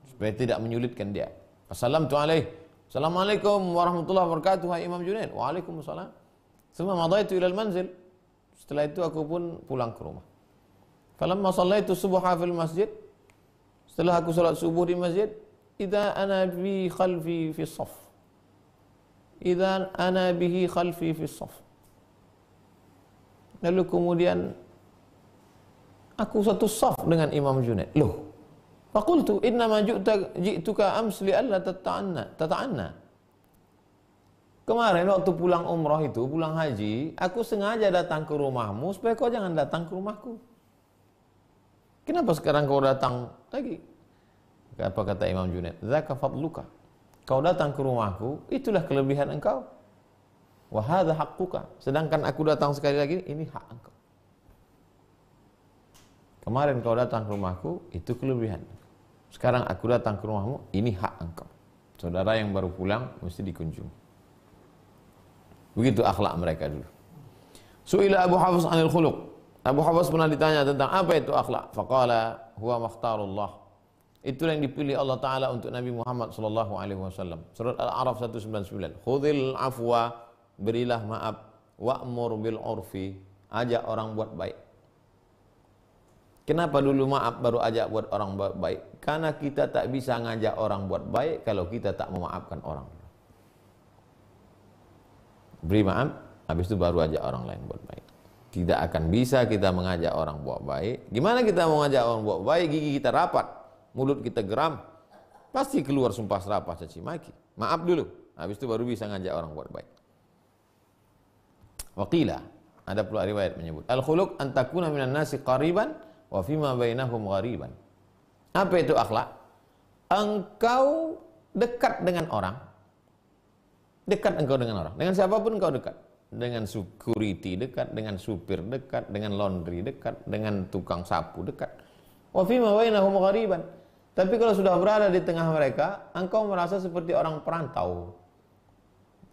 supaya tidak menyulitkan dia. Assalamualaikum warahmatullahi Assalamualaikum warahmatullahi wabarakatuh. Hai Imam Junaid. Waalaikumsalam. Summa madaitu ila al-manzil. Setelah itu aku pun pulang ke rumah. Falamma shallaitu subha fil masjid. Setelah aku salat subuh di masjid, idza ana bi khalfi fi shaf. Idza ana bihi khalfi fi shaf. Lalu kemudian aku satu saf dengan Imam Junaid. Loh, faqultu innama ji'tuka ams li alla tata'anna. Kemarin waktu pulang umrah itu, pulang haji, aku sengaja datang ke rumahmu supaya kau jangan datang ke rumahku. Kenapa sekarang kau datang lagi? Apa kata Imam Junaid? Zaka fadluka. Kau datang ke rumahku, itulah kelebihan engkau. Wa hadza haqquka. Sedangkan aku datang sekali lagi, ini hak engkau. Kemarin kau datang ke rumahku, itu kelebihan. Sekarang aku datang ke rumahmu, ini hak engkau. Saudara yang baru pulang mesti dikunjungi. Begitu akhlak mereka dulu. Su'ila Abu Hafs 'anil khuluq. Abu Hafs pernah ditanya tentang apa itu akhlak. Faqala huwa makhtarullah. Itulah yang dipilih Allah Ta'ala untuk Nabi Muhammad sallallahu alaihi wasallam. Surat Al-A'raf 199. Khudhil afwa, berilah maaf, wa'mur bil urfi, ajak orang buat baik. Kenapa dulu maaf baru ajak buat orang buat baik? Karena kita tak bisa ngajak orang buat baik kalau kita tak memaafkan orang. Beri maaf, habis itu baru ajak orang lain buat baik. Tidak akan bisa kita mengajak orang buat baik. Gimana kita mau ngajak orang buat baik? Gigi kita rapat, mulut kita geram, pasti keluar sumpah serapah caci maki. Maaf dulu, habis itu baru bisa ngajak orang buat baik. Waqila, ada pula riwayat menyebut al-khuluq an takuna minan nasi qariban wa fima bainahum ghariban. Apa itu akhlak? Engkau dekat dengan orang. Dekat engkau dengan orang. Dengan siapapun engkau dekat. Dengan security dekat, dengan supir dekat, dengan laundry dekat, dengan tukang sapu dekat. Wa fima bainahum ghariban. Tapi kalau sudah berada di tengah mereka, engkau merasa seperti orang perantau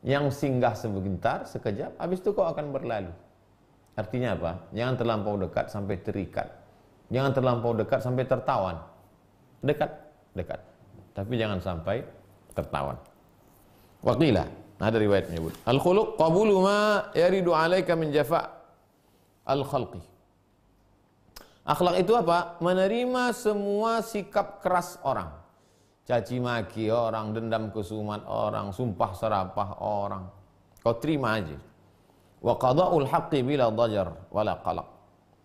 yang singgah sebentar, sekejap, habis itu kau akan berlalu. Artinya apa? Jangan terlampau dekat sampai terikat. Jangan terlampau dekat sampai tertawan. Dekat, dekat. Tapi jangan sampai tertawan. Waqila, ada riwayat menyebut al-khuluq qabulu ma yaridu 'alaika min jafa' al-khalqi. Akhlak itu apa? Menerima semua sikap keras orang. Caci maki orang, dendam kesumat orang, sumpah serapah orang. Kau terima aja. Wa qada'ul haqqi bila dhajar wala qalaq.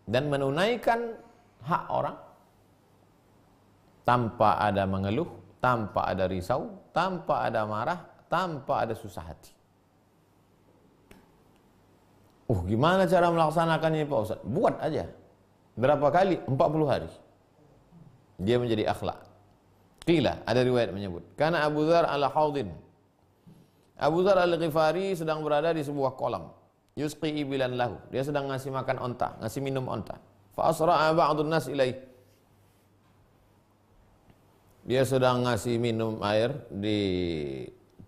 Dan menunaikan hak orang tanpa ada mengeluh, tanpa ada risau, tanpa ada marah, tanpa ada susah hati. Gimana cara melaksanakannya Pak Ustaz? Buat aja. Berapa kali? 40 hari. Dia menjadi akhlak. Qila, ada riwayat menyebut, karena Abu Dzar ala haudin. Abu Dzar al-Ghifari sedang berada di sebuah kolam. Yusqi ibilan lahu. Dia sedang ngasih makan onta, ngasih minum onta. Fa asra'a ba'dun nas ilaih. Dia sedang ngasih minum air di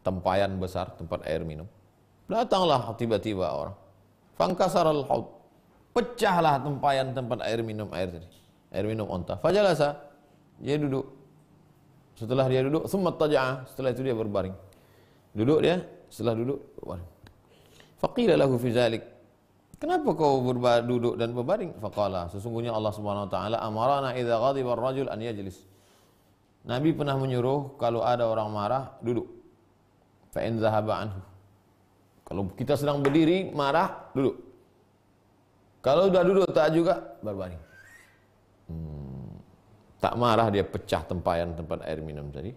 tempayan besar, tempat air minum. Datanglah tiba-tiba orang. Fangkasaral haud. Pecahlah tempayan tempat air minum air tadi. Air minum onta. Fajalasa. Dia duduk. Setelah dia duduk, summa taja'a. Setelah itu dia berbaring. Duduk dia, setelah duduk berbaring. Faqila lahu fi zalik. Kenapa kau duduk dan berbaring? Faqala, sesungguhnya Allah Subhanahu wa taala amarana idza ghadiba ar-rajul an yajlis. Nabi pernah menyuruh kalau ada orang marah, duduk. Fa in zahaba anhu. Kalau kita sedang berdiri, marah, duduk. Kalau sudah duduk tak juga, berbaring. Tak marah dia pecah tempayan tempat air minum tadi.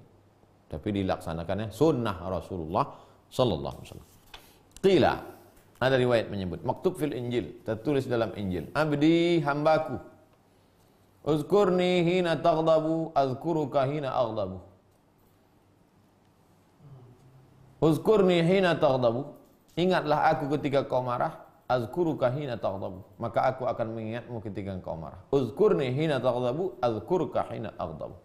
Tapi dilaksanakannya sunnah Rasulullah sallallahu alaihi wasallam. Qila, ada riwayat menyebut, maktub fil Injil, tertulis dalam Injil. Abdi hambaku. Uzkurni hina taghdabu, azkuruka hina aghdabu. Uzkurni hina taghdabu. Ingatlah aku ketika kau marah, azkuruka hina taghdabu. Maka aku akan mengingatmu ketika kau marah. Uzkurni hina taghdabu, azkuruka hina aghdabu.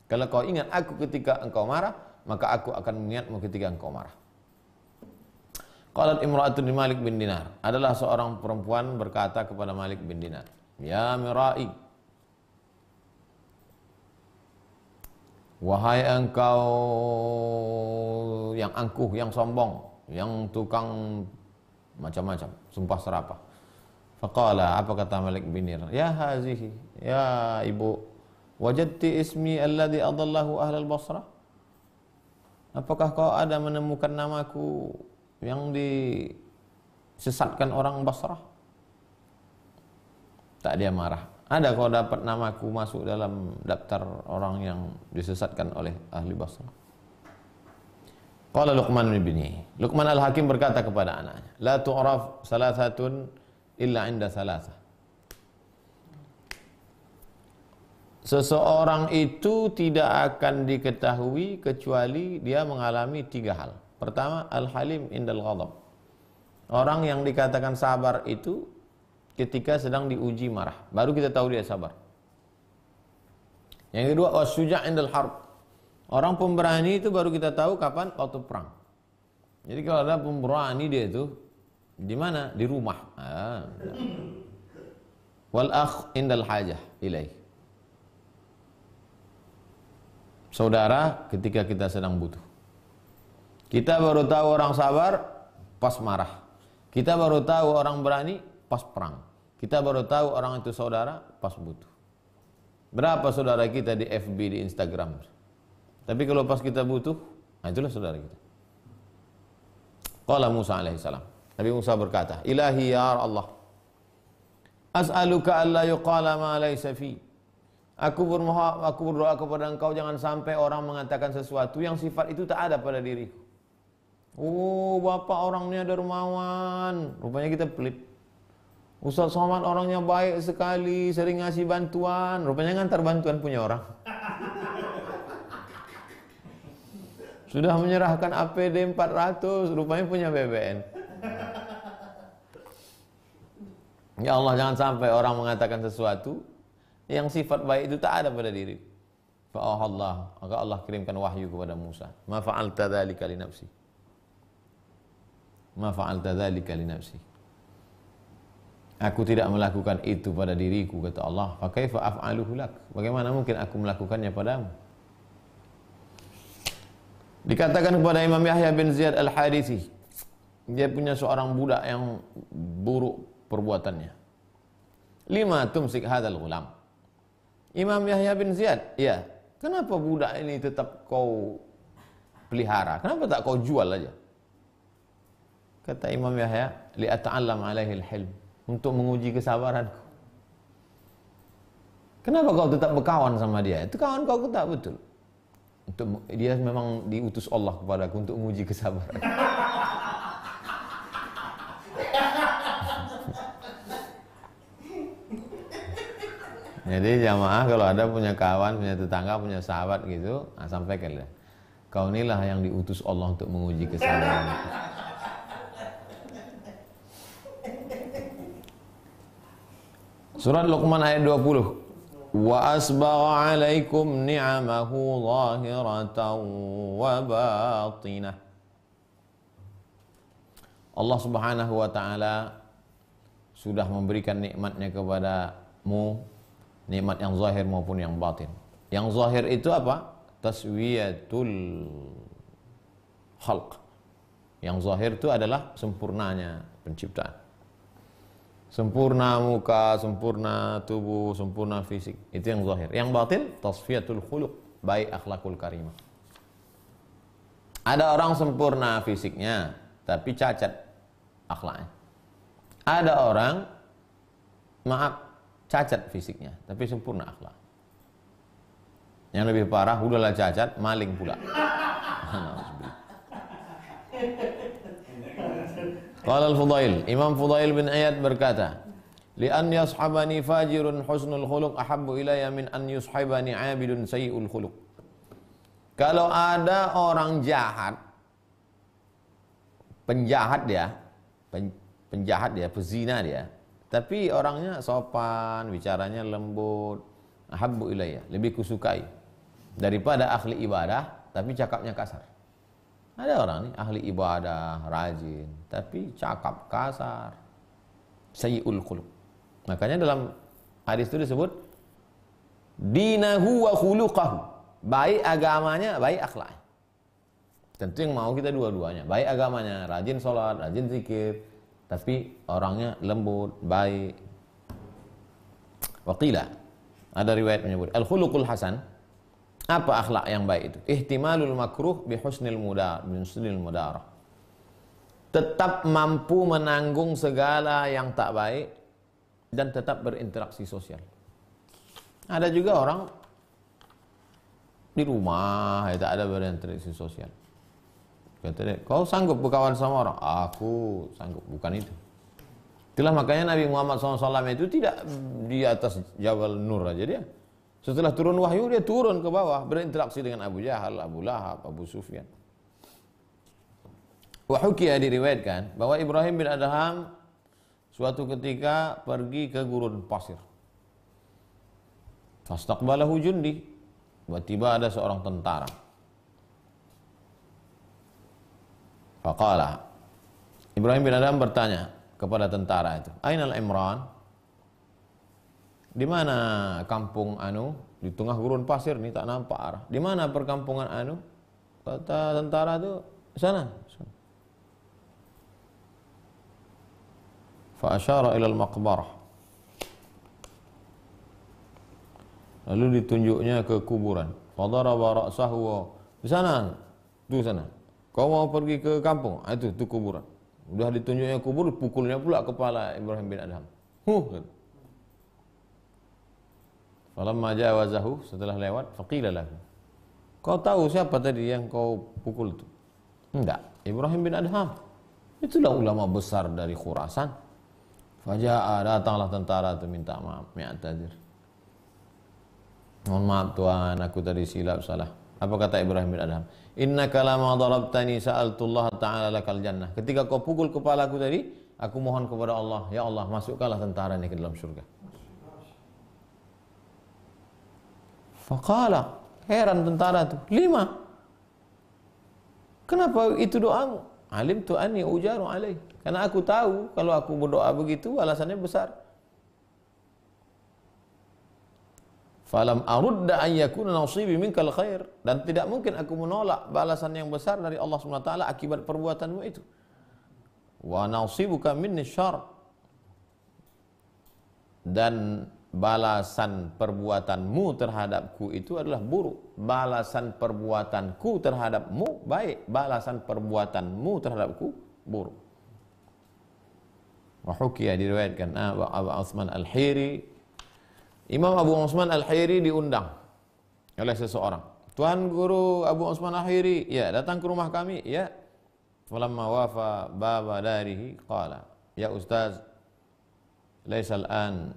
Kalau kau ingat aku ketika engkau marah, maka aku akan mengingatmu ketika engkau marah. Qalat imra'atun Malik bin Dinar. Adalah seorang perempuan berkata kepada Malik bin Dinar, "Ya Mirai, wahai engkau yang angkuh, yang sombong, yang tukang macam-macam, sumpah serapah." Faqala, apa kata Malik bin Dinar? "Ya hazihi, ya ibu, wajadti ismi alladhi adallahu ahlal Basrah? Apakah kau ada menemukan namaku yang disesatkan orang Basrah?" Tak, dia marah. Ada kau dapat namaku masuk dalam daftar orang yang disesatkan oleh ahli Basrah? Qala Luqman ibni. Luqman al-Hakim berkata kepada anaknya, "La tu'raf salasatun illa 'inda salasah." Seseorang itu tidak akan diketahui kecuali dia mengalami 3 hal. Pertama, al-halim indal ghadab. Orang yang dikatakan sabar itu ketika sedang diuji marah, baru kita tahu dia sabar. Yang kedua, was-suja' indal harb. Orang pemberani itu baru kita tahu kapan? Waktu perang. Jadi kalau ada pemberani dia itu di mana? Di rumah. Wal akh indal hajah ilaih. Saudara ketika kita sedang butuh. Kita baru tahu orang sabar pas marah. Kita baru tahu orang berani pas perang. Kita baru tahu orang itu saudara pas butuh. Berapa saudara kita di FB, di Instagram? Tapi kalau pas kita butuh, nah itulah saudara kita. Qala Musa alaihissalam. Nabi Musa berkata, "Ilahi ya Allah, as'aluka alla yuqala ma laysa fi." Aku berdoa kepada engkau jangan sampai orang mengatakan sesuatu yang sifat itu tak ada pada diriku. Oh, bapak orangnya dermawan, rupanya kita pelit. Ustaz Somad orangnya baik sekali, sering ngasih bantuan, rupanya ngantar bantuan punya orang. Sudah menyerahkan APD 400, rupanya punya BBN. Ya Allah, jangan sampai orang mengatakan sesuatu yang sifat baik itu tak ada pada diri. Allah, maka Allah kirimkan wahyu kepada Musa. Ma fa'alta dzalika li nafsi. Ma fa'alta dzalika li nafsi. Aku tidak melakukan itu pada diriku, kata Allah. Fa kaifa af'aluhu lak? Bagaimana mungkin aku melakukannya padamu? Dikatakan kepada Imam Yahya bin Ziyad al-Harithi, dia punya seorang budak yang buruk perbuatannya. Lima tumsik hadzal ghulam. Imam Yahya bin Ziyad, ya, kenapa budak ini tetap kau pelihara? Kenapa tak kau jual aja? Kata Imam Yahya, li ata'allam alaihi al-hilm, untuk menguji kesabaranku. Kenapa kau tetap berkawan sama dia? Itu kawan kau tak betul. Untuk dia memang diutus Allah kepadaku untuk menguji kesabaran. Jadi jamaah kalau ada punya kawan, punya tetangga, punya sahabat gitu, nah, sampaikan lah. Kau inilah yang diutus Allah untuk menguji kesabaran. Surat Luqman ayat 20. Wa asbagha 'alaikum ni'amahu zahiratan wa batinah. Allah Subhanahu wa taala sudah memberikan nikmatnya kepadamu, nikmat yang zahir maupun yang batin. Yang zahir itu apa? Taswiyatul khalq. Yang zahir itu adalah sempurnanya penciptaan. Sempurna muka, sempurna tubuh, sempurna fisik. Itu yang zahir. Yang batin, tasfiyatul khuluq, baik akhlakul karimah. Ada orang sempurna fisiknya, tapi cacat akhlaknya. Ada orang, cacat fisiknya, tapi sempurna akhlak. Yang lebih parah, udahlah cacat, maling pula. Qala al-Fudail, Imam Fudail bin Iyad berkata, "Li'an yashabani fajirun husnul khuluq ahabbu ilayya min an yushabani 'abidun sayyi'ul khuluq." Kalau ada orang jahat, penjahat dia, pezina dia, tapi orangnya sopan, bicaranya lembut, ahabbu ilayya, lebih kusukai daripada ahli ibadah tapi cakapnya kasar. Ada orang nih ahli ibadah, rajin, tapi cakap kasar, sayyi'ul khuluq. Makanya dalam hadis itu disebut dinahu wa khuluqahu, baik agamanya, baik akhlaknya. Tentu yang mau kita dua-duanya, baik agamanya, rajin sholat, rajin zikir, tapi orangnya lembut, baik. Waqila, ada riwayat menyebut al-khuluqul hasan. Apa akhlak yang baik itu? Ihtimalul makruh bi husnil mudarah. Tetap mampu menanggung segala yang tak baik dan tetap berinteraksi sosial. Ada juga orang di rumah tak ada berinteraksi sosial. Kata dia, kau sanggup berkawan sama orang? Aku sanggup, bukan itu. Itulah makanya Nabi Muhammad SAW itu tidak di atas Jabal Nur aja dia. Setelah turun wahyu dia turun ke bawah, berinteraksi dengan Abu Jahal, Abu Lahab, Abu Sufyan. Wa hukiya diriwayatkan bahwa Ibrahim bin Adham suatu ketika pergi ke gurun pasir. Fastaqbalahu jundi. Tiba-tiba ada seorang tentara. Faqala. Ibrahim bin Adham bertanya kepada tentara itu, "Ainal Imran?" Di mana kampung anu? Di tengah gurun pasir nih, tak nampak arah. Di mana perkampungan anu? Kata tentara itu, sana. Fa asyara ila al-maqbarah. Lalu ditunjuknya ke kuburan. Fa daraba ra'sahu. Di sana. Tuh sana. Kau mau pergi ke kampung? Itu kuburan. Udah ditunjuknya kubur, pukulnya pula kepala Ibrahim bin Adham. Falamma jawazahu, setelah lewat, faqila lahu, kau tahu siapa tadi yang kau pukul itu? Enggak, Ibrahim bin Adham. Itulah ulama besar dari Khurasan. Faja'a, datanglah tentara itu minta maaf, mi'tadir. Mohon maaf Tuhan, aku tadi silap salah. Apa kata Ibrahim bin Adham? Innaka lama darabtani sa'altullah ta'ala lakal jannah. Ketika kau pukul kepalaku tadi, aku mohon kepada Allah, ya Allah, masukkanlah tentara ini ke dalam surga. Faqala, heran tentara itu, 5. Kenapa itu doamu? Alim tu anni ujaru alaih. Karena aku tahu kalau aku berdoa begitu alasannya besar. Falam arudda an yakuna nasibi minkal khair, dan tidak mungkin aku menolak balasan yang besar dari Allah SWT akibat perbuatanmu itu. Wa nasibuka minni syarr, dan balasan perbuatanmu terhadapku itu adalah buruk. Balasan perbuatanku terhadapmu baik. Balasan perbuatanmu terhadapku buruk. Wa hukiya diriwayatkan Abu Utsman Al-Hiri, Imam Abu Utsman Al-Hiri diundang oleh seseorang. Tuan Guru Abu Utsman Al-Hiri, ya, datang ke rumah kami, ya. Falamma wafa baba darihi qala, ya Ustaz, laisa al-an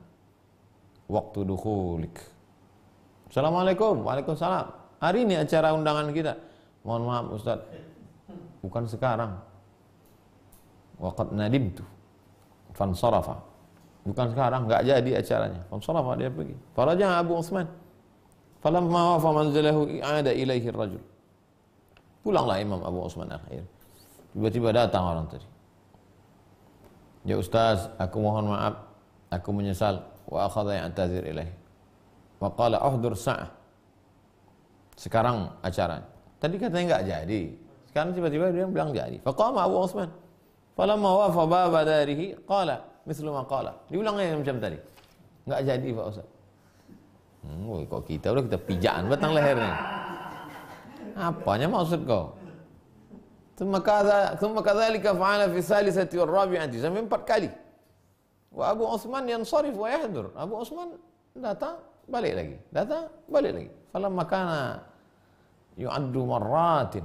waktu dukhulik. Assalamualaikum. Waalaikumsalam. Hari ini acara undangan kita. Mohon maaf Ustaz, bukan sekarang. Waqad nadimtu fansarafa. Bukan sekarang, enggak jadi acaranya. Fansarafa, dia pergi. Faraja Abu Utsman. Falamma wafa manzilahu i'ada ilaihi ar-rajul. Pulanglah Imam Abu Utsman akhir. Tiba-tiba datang orang tadi. Ya Ustaz, aku mohon maaf, aku menyesal. Wa akhadha ya'tazir ilaihi. Wa qala uhdur sa'ah. Sekarang acara. Tadi katanya enggak jadi. Sekarang tiba-tiba dia bilang jadi. Faqama Abu Utsman. Falamma wafa baba darihi qala mislu ma qala. Diulangnya macam tadi. Enggak jadi Pak Ustaz. Kok kita pijakan batang lehernya. Apanya maksud kau? Thumma kadzalika fa'ala fi salisati war rabi'ati, sampai 4 kali. Wa Abu Utsman yansarif wa yahdur. Abu Utsman datang, balik lagi. Datang, balik lagi. Falamma kana yu'addu marratin.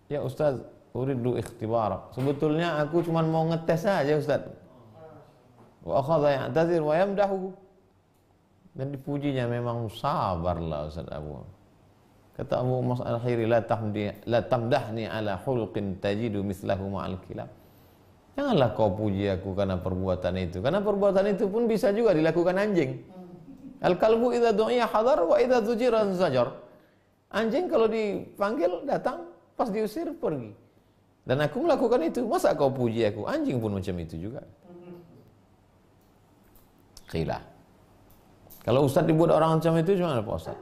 Ya Ustaz, uridu ikhtibara. Sebetulnya aku cuma mau ngetes saja Ustaz. Wa akhadha ya'tazir wa yamdahu. Dan dipujinya, memang sabarlah Ustaz Abu. Kata Abu Musa al-Khiri, la tamdahni ala hulqin tajidu mislahu ma'al kilab. Janganlah kau puji aku karena perbuatan itu. Karena perbuatan itu pun bisa juga dilakukan anjing. Al-kalbu idza du'iya hadar wa idza zujira zajar. Anjing kalau dipanggil datang, pas diusir pergi. Dan aku melakukan itu. Masa kau puji aku? Anjing pun macam itu juga. Qila. Kalau Ustaz dibuat orang macam itu, gimana Pak Ustaz?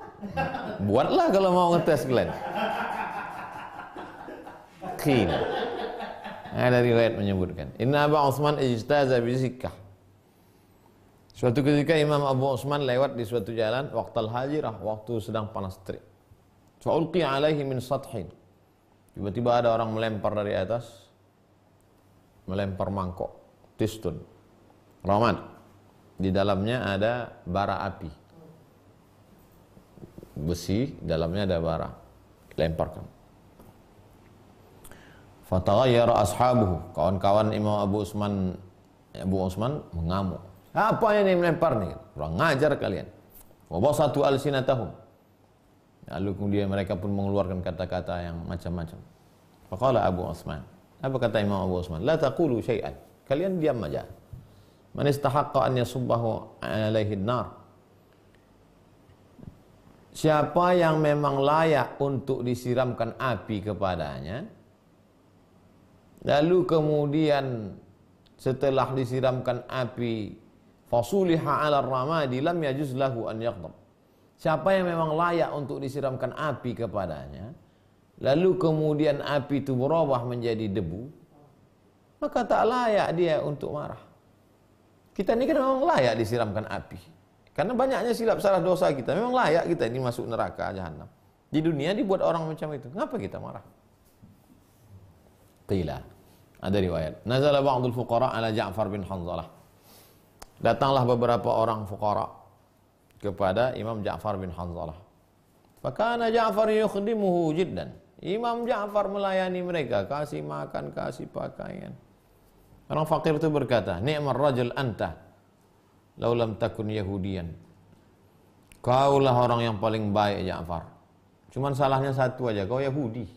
Buatlah kalau mau ngetes kalian. Qila. Ada riwayat menyebutkan, Inna Abu Utsman ijtaza bi Sikkah. Suatu ketika Imam Abu Utsman lewat di suatu jalan waqtal hajirah, waktu sedang panas terik. Fa ulqiya alaihi min sathin. Tiba-tiba ada orang melempar dari atas, melempar mangkok, tistun, ramad. Di dalamnya ada bara api, besi, dalamnya ada bara, lemparkan. Fataghayyara ashabuhu, kawan-kawan Imam Abu Utsman mengamuk. Apa ini melempar nih? Kurang ngajar kalian. Wa basatu alsinatahum. Lalu kemudian mereka pun mengeluarkan kata-kata yang macam-macam. Faqala Abu Utsman. Apa kata Imam Abu Utsman? La taqulu syai'an. Kalian diam aja. Man istahaqqa an yasubbahu alaihi an-nar. Siapa yang memang layak untuk disiramkan api kepadanya, lalu kemudian setelah disiramkan api fasuliha 'ala ar-ramadi lam yajuz lahu an yaghdab. Siapa yang memang layak untuk disiramkan api kepadanya, lalu kemudian api itu berubah menjadi debu, maka tak layak dia untuk marah. Kita ini kan memang layak disiramkan api. Karena banyaknya silap salah dosa kita. Memang layak kita ini masuk neraka jahanam. Di dunia dibuat orang macam itu. Kenapa kita marah? Qila. Ada riwayat. Nazala ba'dul fuqara ala Ja'far bin Hanzalah. Datanglah beberapa orang fuqara kepada Imam Ja'far bin Hanzalah. Fakana Ja'far yukhdimuhu jiddan. Imam Ja'far melayani mereka. Kasih makan, kasih pakaian. Orang fakir itu berkata, ni'mar rajul anta law lam takun yahudiyan. Kaulah orang yang paling baik Ja'far. Cuman salahnya satu aja, kau Yahudi.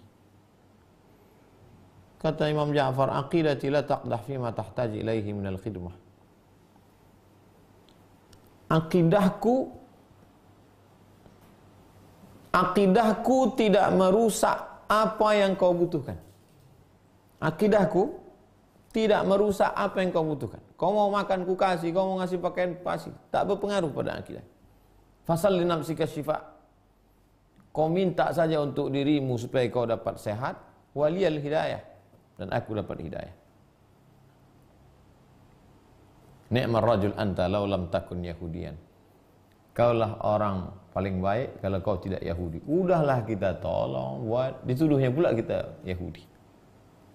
Kata Imam Ja'far, aqidati la taqdah fima tahtaj ilaihi minal khidmah. Akidahku tidak merusak apa yang kau butuhkan. Akidahku tidak merusak apa yang kau butuhkan. Kau mau makan, ku kasih. Kau mau ngasih pakaian, kasih. Tak berpengaruh pada akidah. Fasal li nafsika syifa. Kau minta saja untuk dirimu supaya kau dapat sehat. Waliyal hidayah. Dan aku dapat hidayah. Ni'mar rajul anta law lam takun yahudiyan. Kaulah orang paling baik kalau kau tidak Yahudi. Udahlah kita tolong buat. Dituduhnya pula kita Yahudi.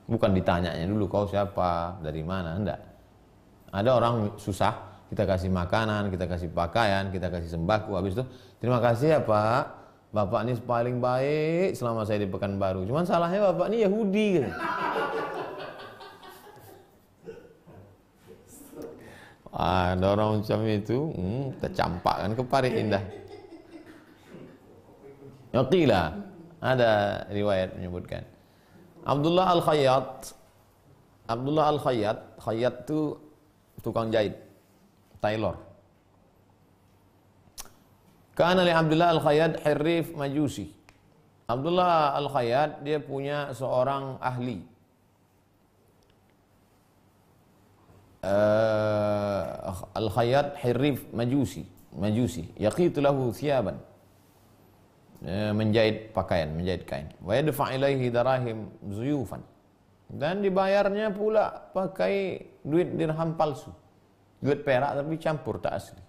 Bukan ditanyanya dulu kau siapa, dari mana, enggak. Ada orang susah, kita kasih makanan, kita kasih pakaian, kita kasih sembako, habis itu terima kasih ya Pak, Bapak ini paling baik selama saya di Pekanbaru. Cuman salahnya Bapak ini Yahudi gitu. Ada orang macam itu, tercampakkan ke parit indah. Yaqila, ada riwayat menyebutkan. Abdullah Al-Khayyat, Khayyat itu tukang jahit, tailor. Kana li Abdullah Al-Khayyat hirrif majusi. Abdullah Al-Khayyat dia punya seorang ahli Al-Khayyat hirrif majusi yaqitu lahu thiyaban, menjahit pakaian, menjahit kain. Wa yadfa ilaihi darahim zuyufan, dan dibayarnya pula pakai duit dirham palsu, duit perak tapi campur tak asli.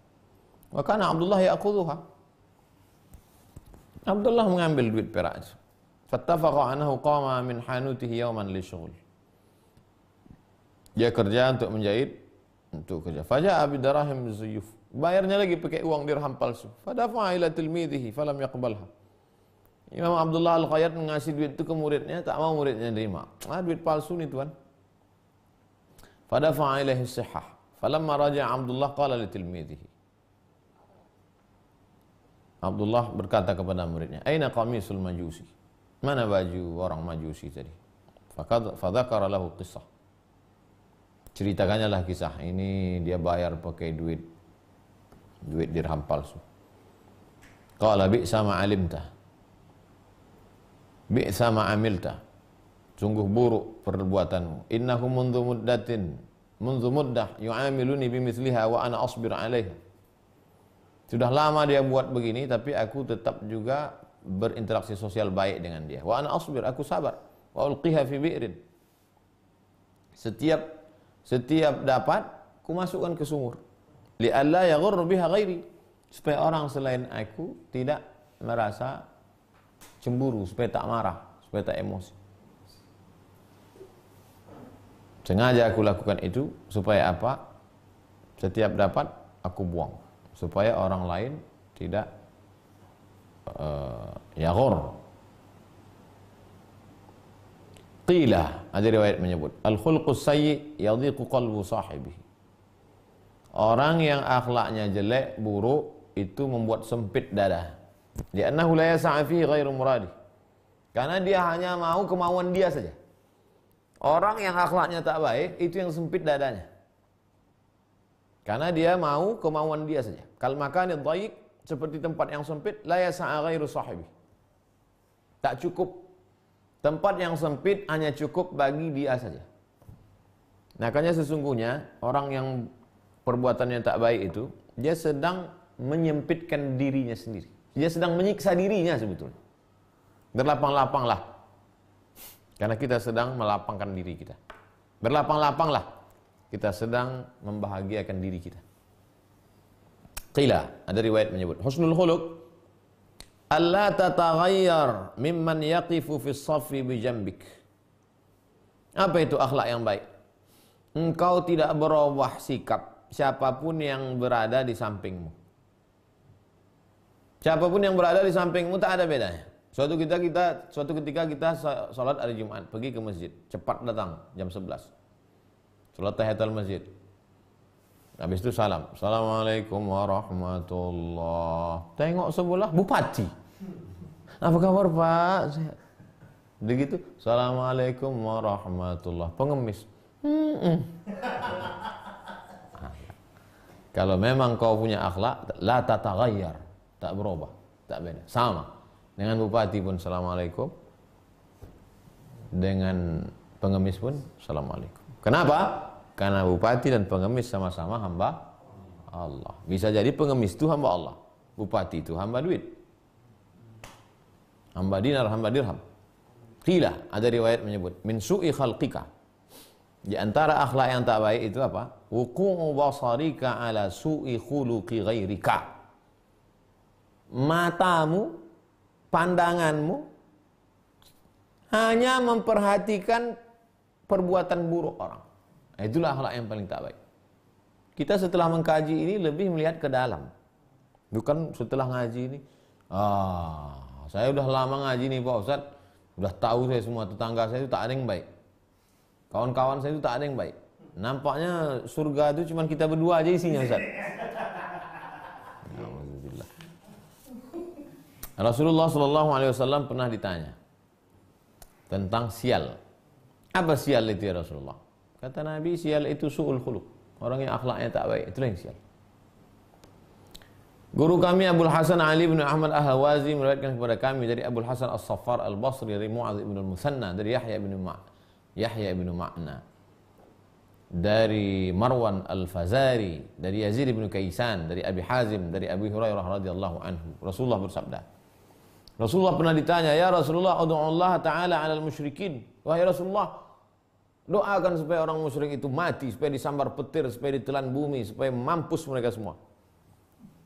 Wa kana Abdullah ya'khudhuha, Abdullah mengambil duit perak itu. Fattafaqa annahu qama min hanutihi yawman li syughul, dia kerja untuk menjahit, untuk kerja. Faja'a bidarahim zuyuf, bayarnya lagi pakai uang dirham palsu. Fadafa'a ila tilmidhihi falam yaqbalha. Imam Abdullah Al-Khayyat mengasih duit itu ke muridnya, tak mau muridnya terima. Duit palsu nih tuan. Fadafa'a ilaihi sihhah. Falamma raja'a Abdullah qala li tilmidhihi, Abdullah berkata kepada muridnya, "Aina qamisul majusi?" Mana baju orang majusi tadi? Fadzakara lahu qissah. Ceritakannya lah kisah ini, dia bayar pakai duit dirham palsu. Qala bi'sa ma alimta, bi'sa ma amilta, sungguh buruk perbuatanmu. Innahu mundu muddah yu'amiluni bimithliha wa ana asbir 'alaiha. Sudah lama dia buat begini, tapi aku tetap juga berinteraksi sosial baik dengan dia. Wa ana asbir, aku sabar. Wa ulqiha fi bi'rin, setiap dapat ku masukkan ke sumur. Li alla yaghurru biha ghairi, supaya orang selain aku tidak merasa cemburu, supaya tak marah, supaya tak emosi. Sengaja aku lakukan itu supaya apa? Setiap dapat aku buang, supaya orang lain tidak yaghur. Qila, ada riwayat menyebut, al-khulqus sayyi yadhiqu qalbu sahibihi. Orang yang akhlaknya jelek, buruk, itu membuat sempit dada. Li'annahu la yas'a fihi ghairu muradi, karena dia hanya mau kemauan dia saja. Orang yang akhlaknya tak baik, itu yang sempit dadanya, karena dia mau kemauan dia saja. Kal makanid dhayiq, seperti tempat yang sempit, la yas'a ghairu sahibi, tak cukup. Tempat yang sempit hanya cukup bagi dia saja. Makanya sesungguhnya orang yang perbuatannya tak baik itu, dia sedang menyempitkan dirinya sendiri. Dia sedang menyiksa dirinya sebetulnya. Berlapang-lapanglah, karena kita sedang melapangkan diri kita. Berlapang-lapanglah, kita sedang membahagiakan diri kita. Qila, ada riwayat menyebut, husnul khuluq alla tataghayyar mimman yaqifu fi shaffi bi jambik. Apa itu akhlak yang baik? Engkau tidak berubah sikap siapapun yang berada di sampingmu. Siapapun yang berada di sampingmu tak ada bedanya. Suatu ketika kita salat hari Jumat, pergi ke masjid, cepat datang jam 11. Salat tahiyatul masjid. Habis itu salam. Assalamualaikum warahmatullahi. Tengok sebelah bupati. Apa kabar Pak? Sehat. Begitu. Assalamualaikum warahmatullahi. Pengemis. Kalau memang kau punya akhlak, la tataghayyar, tak berubah, tak beda. Sama. Dengan bupati pun assalamualaikum. Dengan pengemis pun assalamualaikum. Kenapa? Karena bupati dan pengemis sama-sama hamba Allah. Bisa jadi pengemis itu hamba Allah, bupati itu hamba duit, hamba dinar, hamba dirham. Qila, ada riwayat menyebut, min su'i khalqika, di antara akhlak yang tak baik itu apa? Wuqu'u basarika ala su'i khuluqi ghairika. Matamu, pandanganmu hanya memperhatikan perbuatan buruk orang. Itulah akhlak yang paling tak baik. Kita setelah mengkaji ini lebih melihat ke dalam. Bukan setelah ngaji ini, saya udah lama ngaji nih Pak Ustadz, udah tahu saya semua, tetangga saya itu tak ada yang baik, kawan-kawan saya itu tak ada yang baik. Nampaknya surga itu cuma kita berdua aja isinya, Ustaz. Alhamdulillah. Rasulullah SAW pernah ditanya tentang sial. Apa sial itu ya Rasulullah? Kata Nabi, sial itu su'ul khuluq. Orang yang akhlaknya tak baik, itulah yang sial. Guru kami Abdul Hasan Ali bin Ahmad Al-Hawazi meriwayatkan kepada kami dari Abdul Hasan As-Saffar Al-Basri dari Mu'adz bin Al-Musanna dari Yahya bin Ma'na dari Marwan Al-Fazari dari Yazid bin Kaisan dari Abi Hazim dari Abi Hurairah radhiyallahu anhu. Rasulullah bersabda, Rasulullah pernah ditanya, ya Rasulullah, ud'ullaha ta'ala 'alal musyrikin. Wahai Rasulullah, doakan supaya orang musyrik itu mati, supaya disambar petir, supaya ditelan bumi, supaya mampus mereka semua.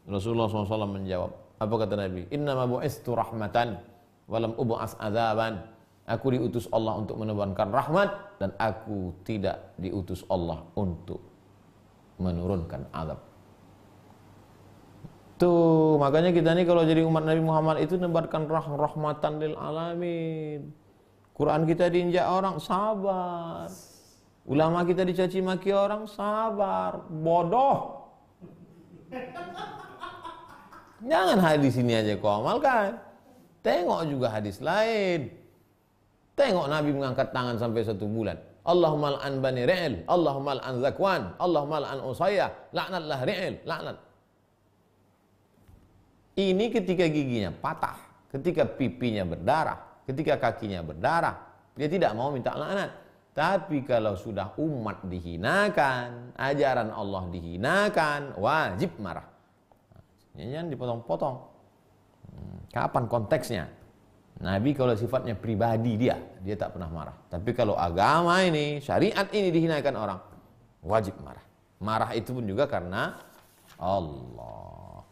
Rasulullah SAW menjawab, apa kata Nabi? Innama bu'istu rahmatan walam ub'as adzaban. Aku diutus Allah untuk menebarkan rahmat dan aku tidak diutus Allah untuk menurunkan azab. Tuh, makanya kita nih kalau jadi umat Nabi Muhammad itu nebarkan rahmatan lil alamin. Quran kita diinjak orang, sabar. Ulama kita dicaci maki orang, sabar. Bodoh. Jangan hadis ini aja kau amalkan. Tengok juga hadis lain. Tengok Nabi mengangkat tangan sampai 1 bulan. Allahumma al'an bani Ri'il, Allahumma al'an Zakwan, Allahumma al'an Usayyah, laknatlah Ri'il, laknat. Ini ketika giginya patah, ketika pipinya berdarah, ketika kakinya berdarah, dia tidak mau minta laknat. Tapi kalau sudah umat dihinakan, ajaran Allah dihinakan, wajib marah. Jangan dipotong-potong. Kapan konteksnya? Nabi kalau sifatnya pribadi dia tak pernah marah. Tapi kalau agama ini, syariat ini dihinakan orang, wajib marah. Marah itu pun juga karena Allah.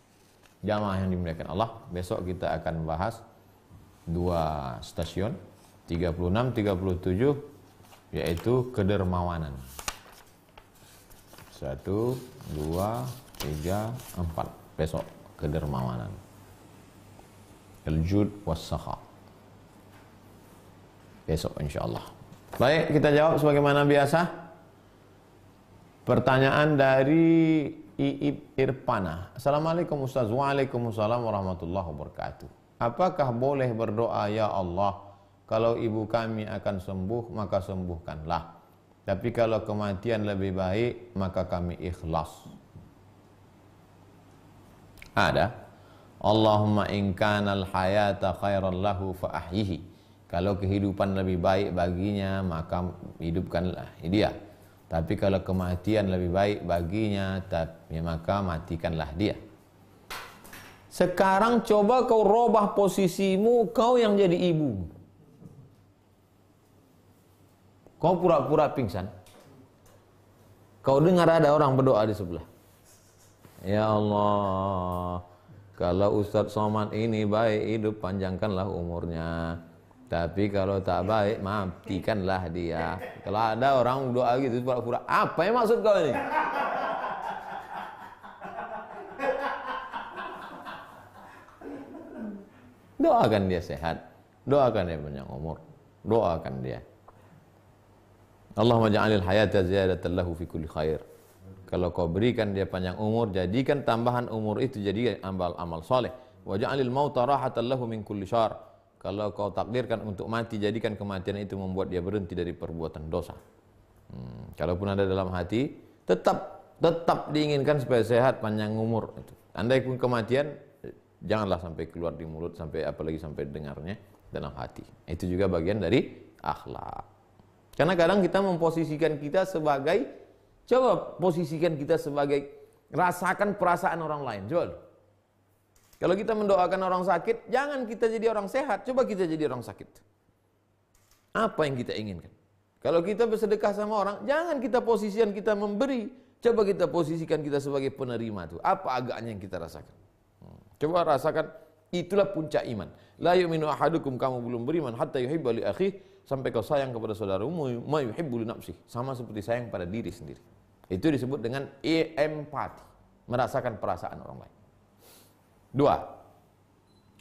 Jamaah yang dimuliakan Allah, besok kita akan bahas 2 stasiun 36-37, yaitu kedermawanan. 1, 2, 3, 4 besok kedermawanan. Al-jud was-sakha. Besok insyaallah. Baik, kita jawab sebagaimana biasa. Pertanyaan dari Iib Irpana. Assalamualaikum Ustaz. Waalaikumsalam warahmatullahi wabarakatuh. Apakah boleh berdoa, ya Allah, kalau ibu kami akan sembuh, maka sembuhkanlah. Tapi kalau kematian lebih baik, maka kami ikhlas. Ada. Allahumma in kanal hayata khairan lahu fa ahyihi. Kalau kehidupan lebih baik baginya, maka hidupkanlah dia. Tapi kalau kematian lebih baik baginya, maka matikanlah dia. Sekarang coba kau robah posisimu, kau yang jadi ibu. Kau pura-pura pingsan. Kau dengar ada orang berdoa di sebelah. Ya Allah, kalau Ustadz Somad ini baik hidup, panjangkanlah umurnya. Tapi kalau tak baik, matikanlah dia. Kalau ada orang doa gitu pura-pura, apa yang maksud kau ini? Doakan dia sehat, doakan dia panjang umur, doakan dia. Allahumma ja'alil hayata ziyadatan lahu fi kulli khair. Kalau kau berikan dia panjang umur, jadikan tambahan umur itu jadi amal soleh. Wa ja'alil mauta rahatan lahu min kulli syarr. Kalau kau takdirkan untuk mati, jadikan kematian itu membuat dia berhenti dari perbuatan dosa. Kalaupun ada dalam hati, tetap diinginkan supaya sehat, panjang umur. Andai pun kematian, janganlah sampai keluar di mulut, sampai apalagi sampai dengarnya dalam hati. Itu juga bagian dari akhlak. Karena kadang kita memposisikan kita sebagai, coba posisikan kita sebagai, rasakan perasaan orang lain. Coba. Kalau kita mendoakan orang sakit, jangan kita jadi orang sehat, coba kita jadi orang sakit. Apa yang kita inginkan? Kalau kita bersedekah sama orang, jangan kita posisikan kita memberi, coba kita posisikan kita sebagai penerima itu. Apa agaknya yang kita rasakan? Coba rasakan, itulah puncak iman. La yu'minu ahadukum, kamu belum beriman hatta yuhibba li akhihi, sampai kau sayang kepada saudaramu ma yuhibbu li nafsihi, sama seperti sayang pada diri sendiri. Itu disebut dengan empati, merasakan perasaan orang lain. 2.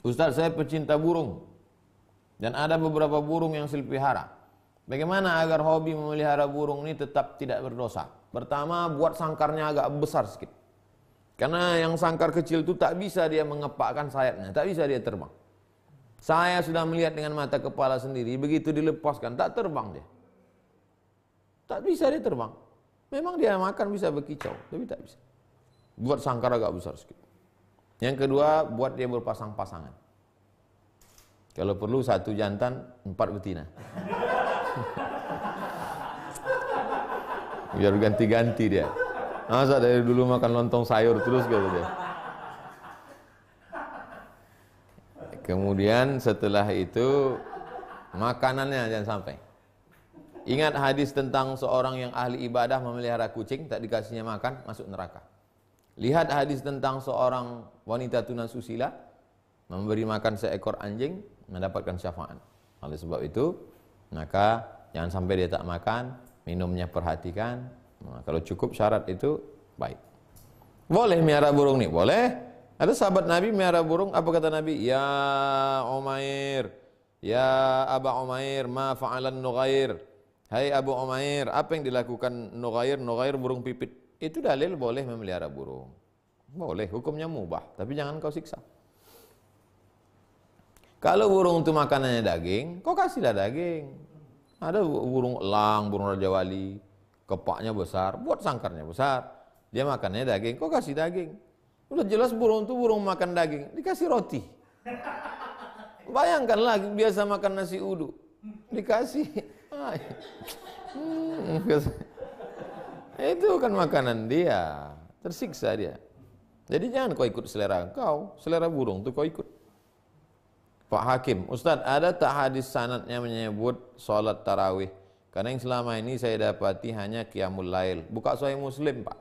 Ustaz, saya pecinta burung dan ada beberapa burung yang saya pelihara. Bagaimana agar hobi memelihara burung ini tetap tidak berdosa? Pertama, buat sangkarnya agak besar sedikit. Karena yang sangkar kecil itu tak bisa dia mengepakkan sayapnya, tak bisa dia terbang. Saya sudah melihat dengan mata kepala sendiri, begitu dilepaskan, tak terbang dia. Tak bisa dia terbang. Memang dia makan bisa berkicau, tapi tak bisa. Buat sangkar agak besar sedikit. Yang kedua, buat dia berpasang-pasangan. Kalau perlu 1 jantan, 4 betina. Biar ganti-ganti dia. Masa dari dulu makan lontong sayur terus gitu dia. Kemudian setelah itu makanannya jangan sampai. Ingat hadis tentang seorang yang ahli ibadah memelihara kucing, tak dikasihnya makan, masuk neraka. Lihat hadis tentang seorang wanita tunasusila memberi makan seekor anjing, mendapatkan syafaat. Oleh sebab itu, maka jangan sampai dia tak makan, minumnya perhatikan. Nah, kalau cukup syarat itu baik. Boleh miara burung nih, boleh. Ada sahabat Nabi miara burung, apa kata Nabi? Ya Umair, ya Aba Umair, ma fa'alan Nughair. Hai Abu Umair, apa yang dilakukan Nughair? Nughair burung pipit. Itu dalil boleh memelihara burung. Boleh, hukumnya mubah, tapi jangan kau siksa. Kalau burung itu makanannya daging, kau kasihlah daging. Ada burung elang, burung Raja Wali, kepaknya besar, buat sangkarnya besar. Dia makannya daging, kau kasih daging. Udah jelas burung itu burung makan daging, dikasih roti. Bayangkanlah biasa makan nasi uduk, dikasih. Itu kan makanan dia, tersiksa dia. Jadi jangan kau ikut selera kau, selera burung tuh kau ikut. Pak Hakim, Ustadz, ada tak hadis sanadnya menyebut sholat tarawih? Karena yang selama ini saya dapati hanya qiyamul lail. Buka Sahih Muslim, Pak.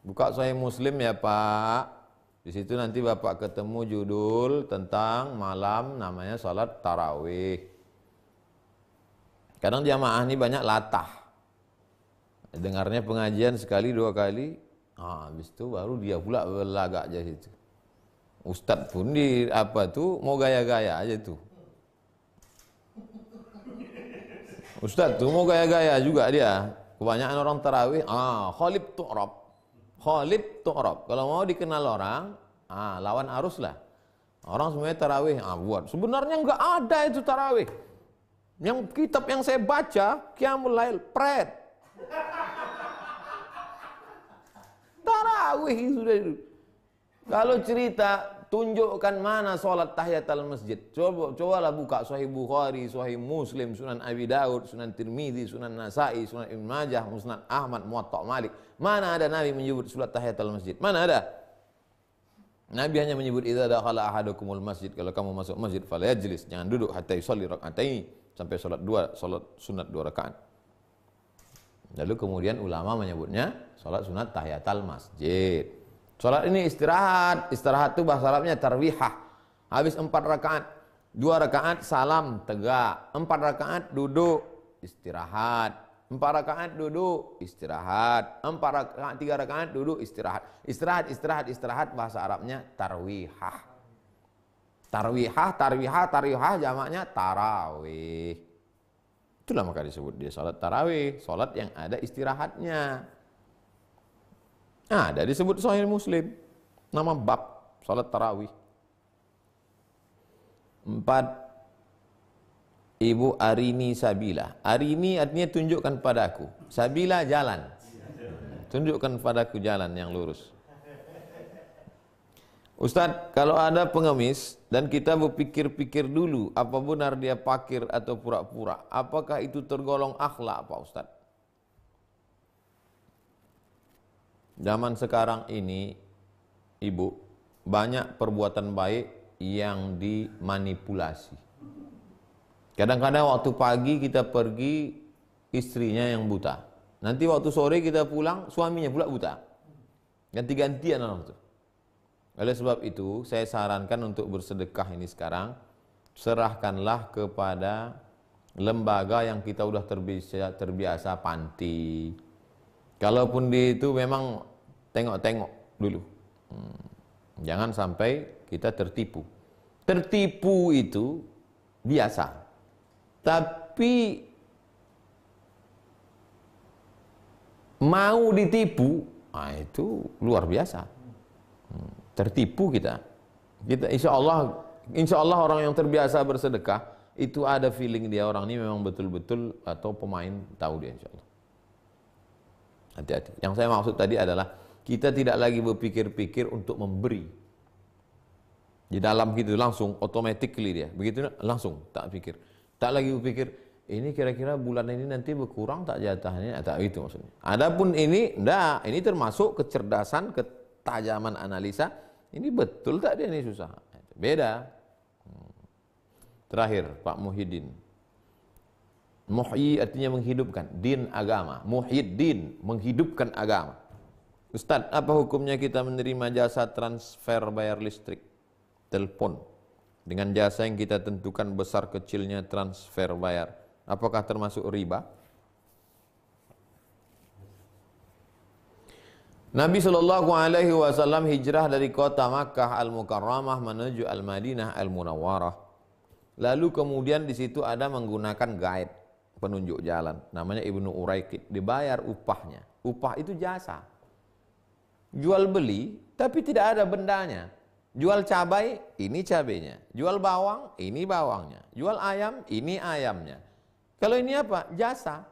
Buka Sahih Muslim ya, Pak. Di situ nanti Bapak ketemu judul tentang malam namanya sholat tarawih. Kadang jamaah ini banyak latah. Dengarnya pengajian sekali, 2 kali. Habis itu baru dia pula berlagak aja situ. Ustadz pun di apa tuh mau gaya-gaya aja tuh. Ustadz tuh mau gaya-gaya juga dia. Kebanyakan orang tarawih, khalib tu'rab. Khalib tu'rab. Kalau mau dikenal orang, lawan arus lah. Orang semuanya tarawih, buat. Sebenarnya enggak ada itu tarawih. Yang kitab yang saya baca, Qiyamul Lail, pret. Tarawih sudah itu. Kalau cerita tunjukkan mana sholat tahiyatul masjid. Cobalah buka Sahih Bukhari, Sahih Muslim, Sunan Abi Daud, Sunan Tirmidzi, Sunan Nasa'i, Sunan Ibnu Majah, Musnad Ahmad, Muwatta Malik. Mana ada Nabi menyebut sholat tahiyatul masjid? Mana ada? Nabi hanya menyebut idza dakhala ahadukumul masjid, kalau kamu masuk masjid falyajlis, jangan duduk hatta yusalli rak'ataini, sampai sholat sunat 2 rakaat. Lalu kemudian ulama menyebutnya sholat sunat tahiyatul masjid. Sholat ini istirahat. Istirahat itu bahasa Arabnya tarwihah. Habis 4 rakaat, 2 rakaat salam tegak, 4 rakaat duduk istirahat, 4 rakaat duduk istirahat, 4 rakaat 3 rakaat duduk istirahat. Istirahat bahasa Arabnya tarwihah. Tarwihah jamaknya tarawih. Itulah maka disebut dia sholat tarawih, sholat yang ada istirahatnya. Ada disebut Sahih Muslim, nama bab salat tarawih. 4. Ibu arini sabila. Arini artinya tunjukkan padaku. Sabila jalan. Tunjukkan padaku jalan yang lurus. Ustadz, kalau ada pengemis dan kita berpikir-pikir dulu apa benar dia pakir atau pura-pura, apakah itu tergolong akhlak, Pak Ustadz? Zaman sekarang ini, Ibu, banyak perbuatan baik yang dimanipulasi. Kadang-kadang waktu pagi kita pergi, istrinya yang buta. Nanti waktu sore kita pulang, suaminya pula buta. Ganti-gantian orang itu. Oleh sebab itu, saya sarankan untuk bersedekah ini sekarang, serahkanlah kepada lembaga yang kita udah terbiasa panti. Kalaupun di itu memang tengok-tengok dulu. Jangan sampai kita tertipu. Tertipu itu biasa. Tapi mau ditipu, itu luar biasa. Tertipu kita. Insya Allah orang yang terbiasa bersedekah itu ada feeling dia orang ini memang betul-betul atau pemain tahu dia, insya Allah. Hati-hati. Yang saya maksud tadi adalah kita tidak lagi berpikir-pikir untuk memberi. Di dalam gitu langsung automatically dia begitu langsung tak pikir, tak lagi berpikir ini kira-kira bulan ini nanti berkurang tak jatahnya, tak itu maksudnya. Adapun ini enggak, ini termasuk kecerdasan, ketajaman analisa. Ini betul tak dia ini susah, beda. Terakhir Pak Muhyiddin, muhyi artinya menghidupkan, din agama, muhyiddin menghidupkan agama. Ustadz, apa hukumnya kita menerima jasa transfer bayar listrik, telepon dengan jasa yang kita tentukan besar kecilnya transfer bayar, apakah termasuk riba? Nabi SAW hijrah dari kota Makkah Al-Mukarramah menuju Al-Madinah Al-Munawwarah. Lalu kemudian di situ ada menggunakan guide, penunjuk jalan, namanya Ibnu Uraikid, dibayar upahnya. Upah itu jasa. Jual beli tapi tidak ada bendanya. Jual cabai, ini cabainya. Jual bawang, ini bawangnya. Jual ayam, ini ayamnya. Kalau ini apa? Jasa.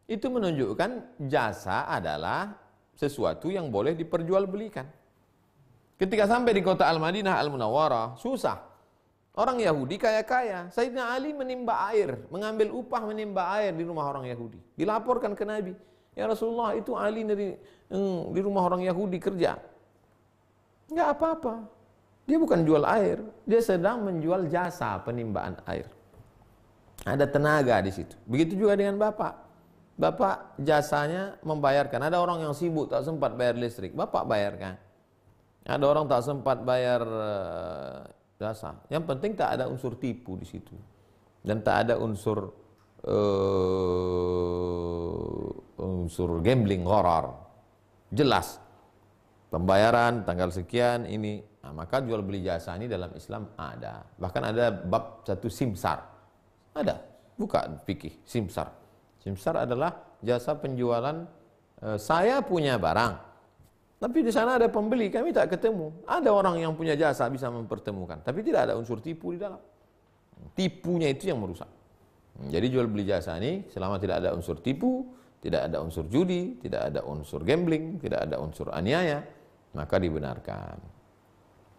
Itu menunjukkan jasa adalah sesuatu yang boleh diperjualbelikan. Ketika sampai di kota Al-Madinah Al-Munawwarah, susah. Orang Yahudi kaya-kaya. Sayyidina Ali menimba air, mengambil upah menimba air di rumah orang Yahudi. Dilaporkan ke Nabi. Ya Rasulullah, itu Ali di rumah orang Yahudi kerja. Enggak apa-apa. Dia bukan jual air, dia sedang menjual jasa penimbaan air. Ada tenaga di situ. Begitu juga dengan bapak. Bapak jasanya membayarkan. Ada orang yang sibuk tak sempat bayar listrik, bapak bayarkan. Ada orang tak sempat bayar jasa. Yang penting tak ada unsur tipu di situ, dan tak ada unsur gambling, gharar. Jelas pembayaran tanggal sekian ini. Nah, maka jual beli jasa ini dalam Islam ada. Bahkan ada bab satu simsar. Ada, buka fikih simsar. Simsar adalah jasa penjualan, saya punya barang, tapi di sana ada pembeli, kami tak ketemu. Ada orang yang punya jasa bisa mempertemukan, tapi tidak ada unsur tipu di dalam. Tipunya itu yang merusak. Jadi jual beli jasa ini selama tidak ada unsur tipu, tidak ada unsur judi, tidak ada unsur gambling, tidak ada unsur aniaya, maka dibenarkan.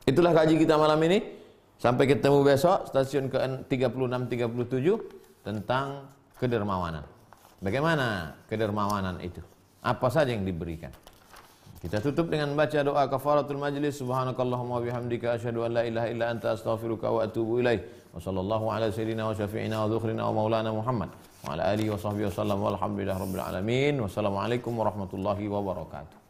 Itulah kaji kita malam ini. Sampai ketemu besok, stasiun ke-36-37 tentang kedermawanan. Bagaimana kedermawanan itu? Apa saja yang diberikan? Kita tutup dengan baca doa kafaratul majlis. Subhanakallahumma bihamdika asyhadu an la ilaha illa anta astaghfiruka wa atubu ilaik. Wa sallallahu ala sayyidina wa syafi'ina wa dzukhrina wa maulana Muhammad wa ala alihi wa sahbihi wasallam walhamdulillahirabbil alamin. Wassalamualaikum warahmatullahi wabarakatuh.